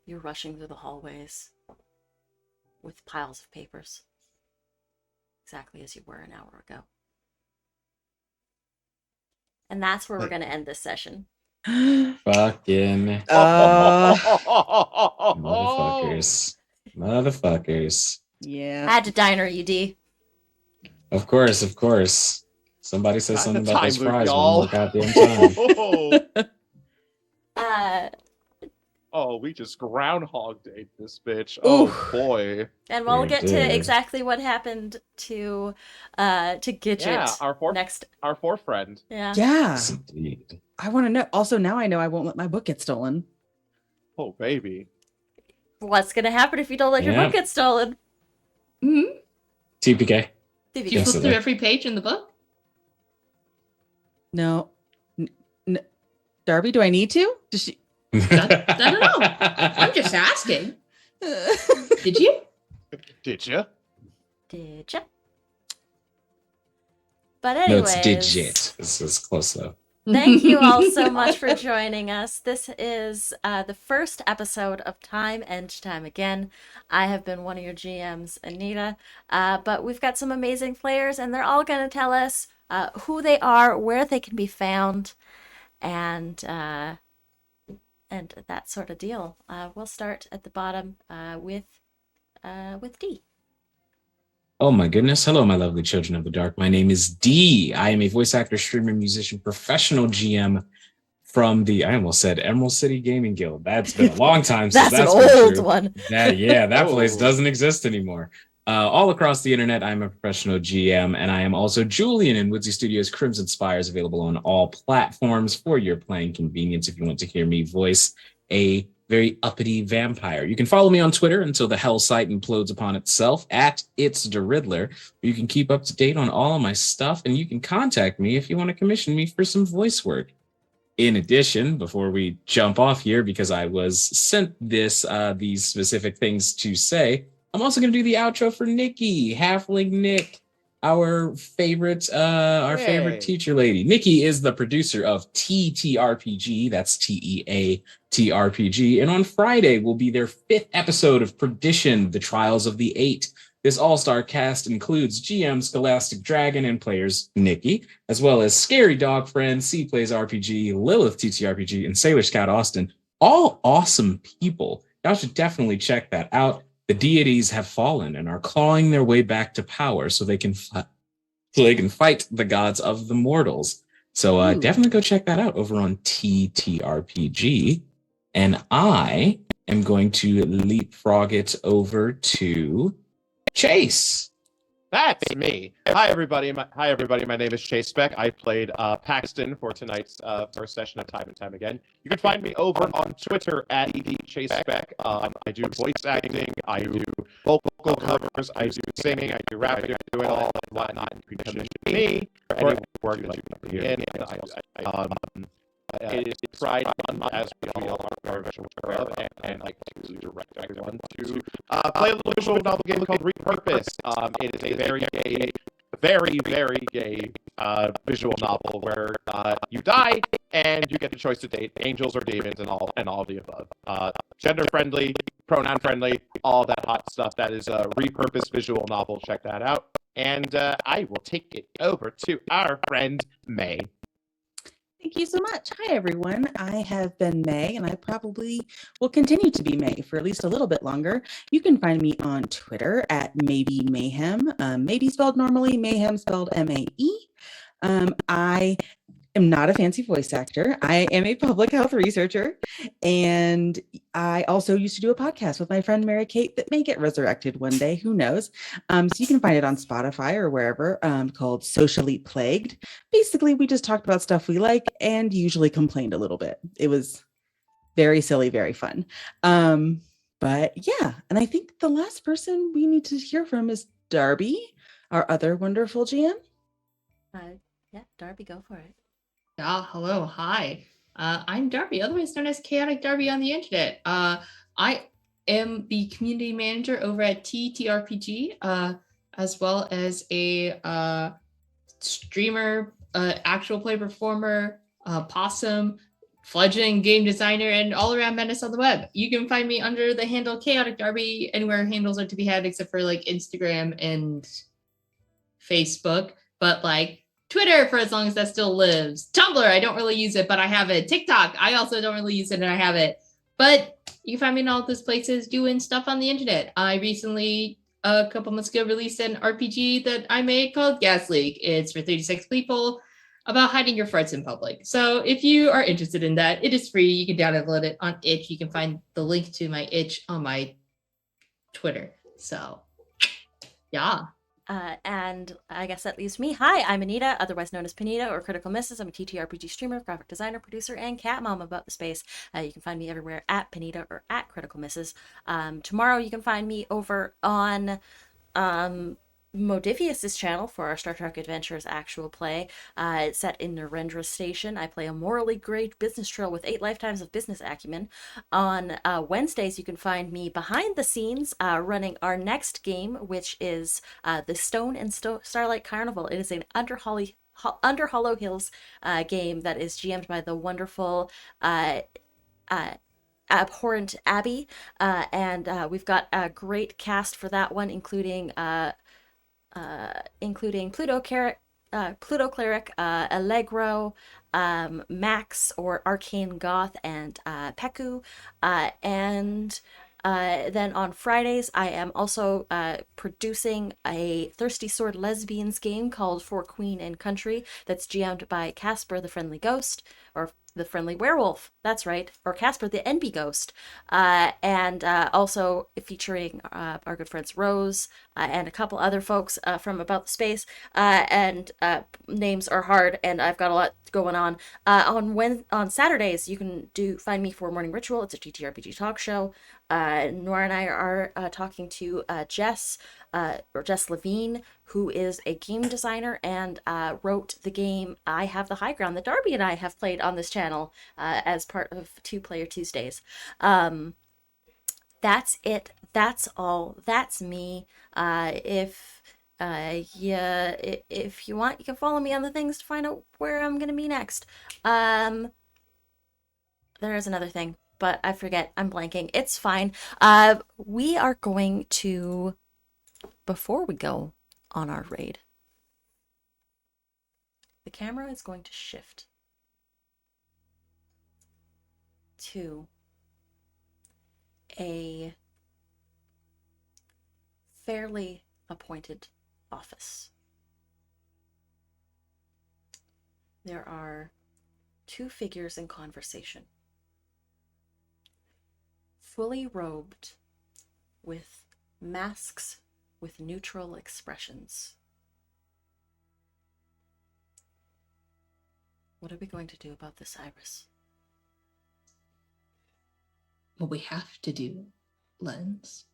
You're rushing through the hallways with piles of papers. Exactly as you were an hour ago. And that's where we're going to end this session. Fucking Motherfuckers. Yeah. I had to diner you, D. Of course. Somebody says Not something the about those time loop, fries y'all. one more goddamn time. Oh, we just Groundhog Day this bitch. Oof. Oh boy. And we'll We get to did. exactly what happened to Gidget Yeah, next. our fourth friend. Yeah. Yeah. Yes, indeed. I want to know. Also, now I know I won't let my book get stolen. Oh baby. What's going to happen if you don't let your Yeah. book get stolen? Mm-hmm. TPK. Did you Yes, flip it through is. every page in the book? No. Darby, do I need to? Does she? I don't know. I'm just asking. Did you? Did you? Did ya? But No, anyways, it's digit. This is close though. thank you all so much for joining us. This is the first episode of Time and Time Again. I have been one of your GMs, Anita, but we've got some amazing players, and they're all going to tell us who they are, where they can be found, and that sort of deal. We'll start at the bottom with D. Oh my goodness. Hello, my lovely children of the dark. My name is D. I am a voice actor, streamer, musician, professional GM from the, I almost said Emerald City Gaming Guild. That's been a long time since That's an been old true. one. That Oh. place doesn't exist anymore. All across the internet, I'm a professional GM, and I am also Julian in Woodsy Studios' Crimson Spires, available on all platforms for your playing convenience if you want to hear me voice a very uppity vampire. You can follow me on Twitter until the hell site implodes upon itself at It's the Riddler. You can keep up to date on all of my stuff, and you can contact me if you want to commission me for some voice work. In addition, before we jump off here, because I was sent these specific things to say, I'm also going to do the outro for Nikki, Halfling Nick, our favorite teacher lady. Nikki is the producer of TTRPG. That's TEATRPG. And on Friday will be their 5th episode of Perdition, The Trials of the Eight. This all-star cast includes GM Scholastic Dragon and players Nikki, as well as Scary Dog Friend, C Plays RPG, Lilith TTRPG, and Sailor Scout Austin. All awesome people. Y'all should definitely check that out. The deities have fallen and are clawing their way back to power so they can fight the gods of the mortals. So definitely go check that out over on TTRPG. And I am going to leapfrog it over to Chase. That's me. Hi, everybody. My name is Chase Beck. I played Paxton for tonight's first session of Time and Time Again. You can find me over on Twitter at Chase Beck. I do voice acting. I do vocal covers. I do singing. I do rapping. I do it all and whatnot. You can commission me for any work that you can be in. It is Pride Month, as we all are very much aware of, and I like to direct everyone to play a little visual novel game called Repurpose. It is a very gay visual novel where you die and you get the choice to date angels or demons and all of the above. Gender friendly, pronoun friendly, all that hot stuff. That is a Repurpose visual novel. Check that out. And I will take it over to our friend May. Thank you so much. Hi, everyone. I have been May, and I probably will continue to be May for at least a little bit longer. You can find me on Twitter at Maybe Mayhem. Maybe spelled normally, Mayhem spelled M-A-E. I am not a fancy voice actor. I am a public health researcher, and I also used to do a podcast with my friend Mary Kate that may get resurrected one day. Who knows? So you can find it on Spotify or wherever, called Socially Plagued. Basically, we just talked about stuff we like and usually complained a little bit. It was very silly, very fun. But yeah, and I think the last person we need to hear from is Darby, our other wonderful GM. Yeah, Darby, go for it. Yeah, hello, hi. I'm Darby, otherwise known as Chaotic Darby on the internet. I am the community manager over at TTRPG, as well as a streamer, actual play performer, possum, fledgling game designer, and all-around menace on the web. You can find me under the handle Chaotic Darby anywhere handles are to be had except for like Instagram and Facebook, but like Twitter for as long as that still lives. Tumblr, I don't really use it, but I have it. TikTok, I also don't really use it, and I have it. But you can find me in all those places doing stuff on the internet. I recently, a couple months ago, released an RPG that I made called Gas Leak. It's for 36 people about hiding your farts in public. So if you are interested in that, it is free. You can download it on itch. You can find the link to my itch on my Twitter. So, yeah. And I guess that leaves me. Hi, I'm Anita, otherwise known as Panita or Critical Misses. I'm a TTRPG streamer, graphic designer, producer, and cat mom about the space. You can find me everywhere at Panita or at Critical Misses. Tomorrow you can find me over on Modifius's channel for our Star Trek Adventures actual play. It's set in Narendra Station. I play a morally great business troll with 8 lifetimes of business acumen. On Wednesdays, you can find me behind the scenes running our next game, which is the Stone and Starlight Carnival. It is an Under Hollow Hills game that is GM'd by the wonderful Abhorrent Abby, and we've got a great cast for that one, including Pluto Cleric, Allegro, Max or Arcane Goth, and Peku, and then on Fridays I am also producing a Thirsty Sword Lesbians game called For Queen and Country that's GM'd by Casper the Friendly Ghost, or the Friendly Werewolf, that's right, or Casper the NB Ghost, and also featuring our good friends Rose and a couple other folks from About the Space, and names are hard, and I've got a lot going on. On Saturdays, you can find me for Morning Ritual. It's a TTRPG talk show. Nora and I are talking to Jess Levine, who is a game designer and wrote the game I Have the High Ground that Darby and I have played on this channel as part of Two Player Tuesdays. That's it. That's all. That's me. If you want, you can follow me on the things to find out where I'm gonna be next. There is another thing, but I forget. I'm blanking. It's fine. We are going to, before we go on our raid, the camera is going to shift to a fairly appointed office. There are 2 figures in conversation, fully robed with masks with neutral expressions. What are we going to do about this, Iris? What we have to do, Lens.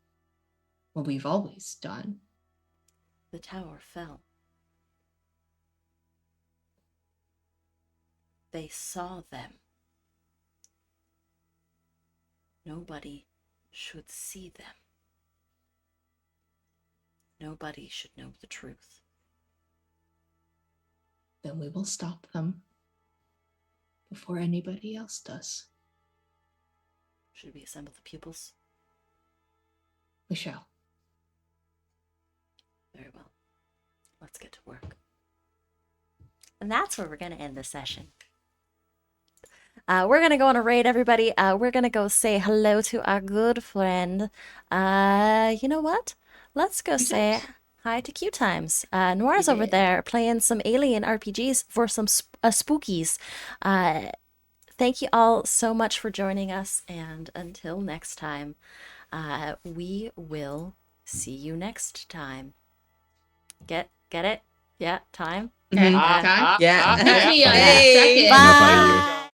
What we've always done. The tower fell. They saw them. Nobody should see them. Nobody should know the truth. Then we will stop them before anybody else does. Should we assemble the pupils? We shall. Very well. Let's get to work. And that's where we're going to end the session. We're going to go on a raid, everybody. We're going to go say hello to our good friend. You know what? Let's go say hi to Q Times. Noira's over there playing some alien RPGs for some spookies. Thank you all so much for joining us. And until next time, we will see you next time. Get it? Yeah, time? Okay. Yeah. Catch me on Hey. that second. Bye. Enough out of you.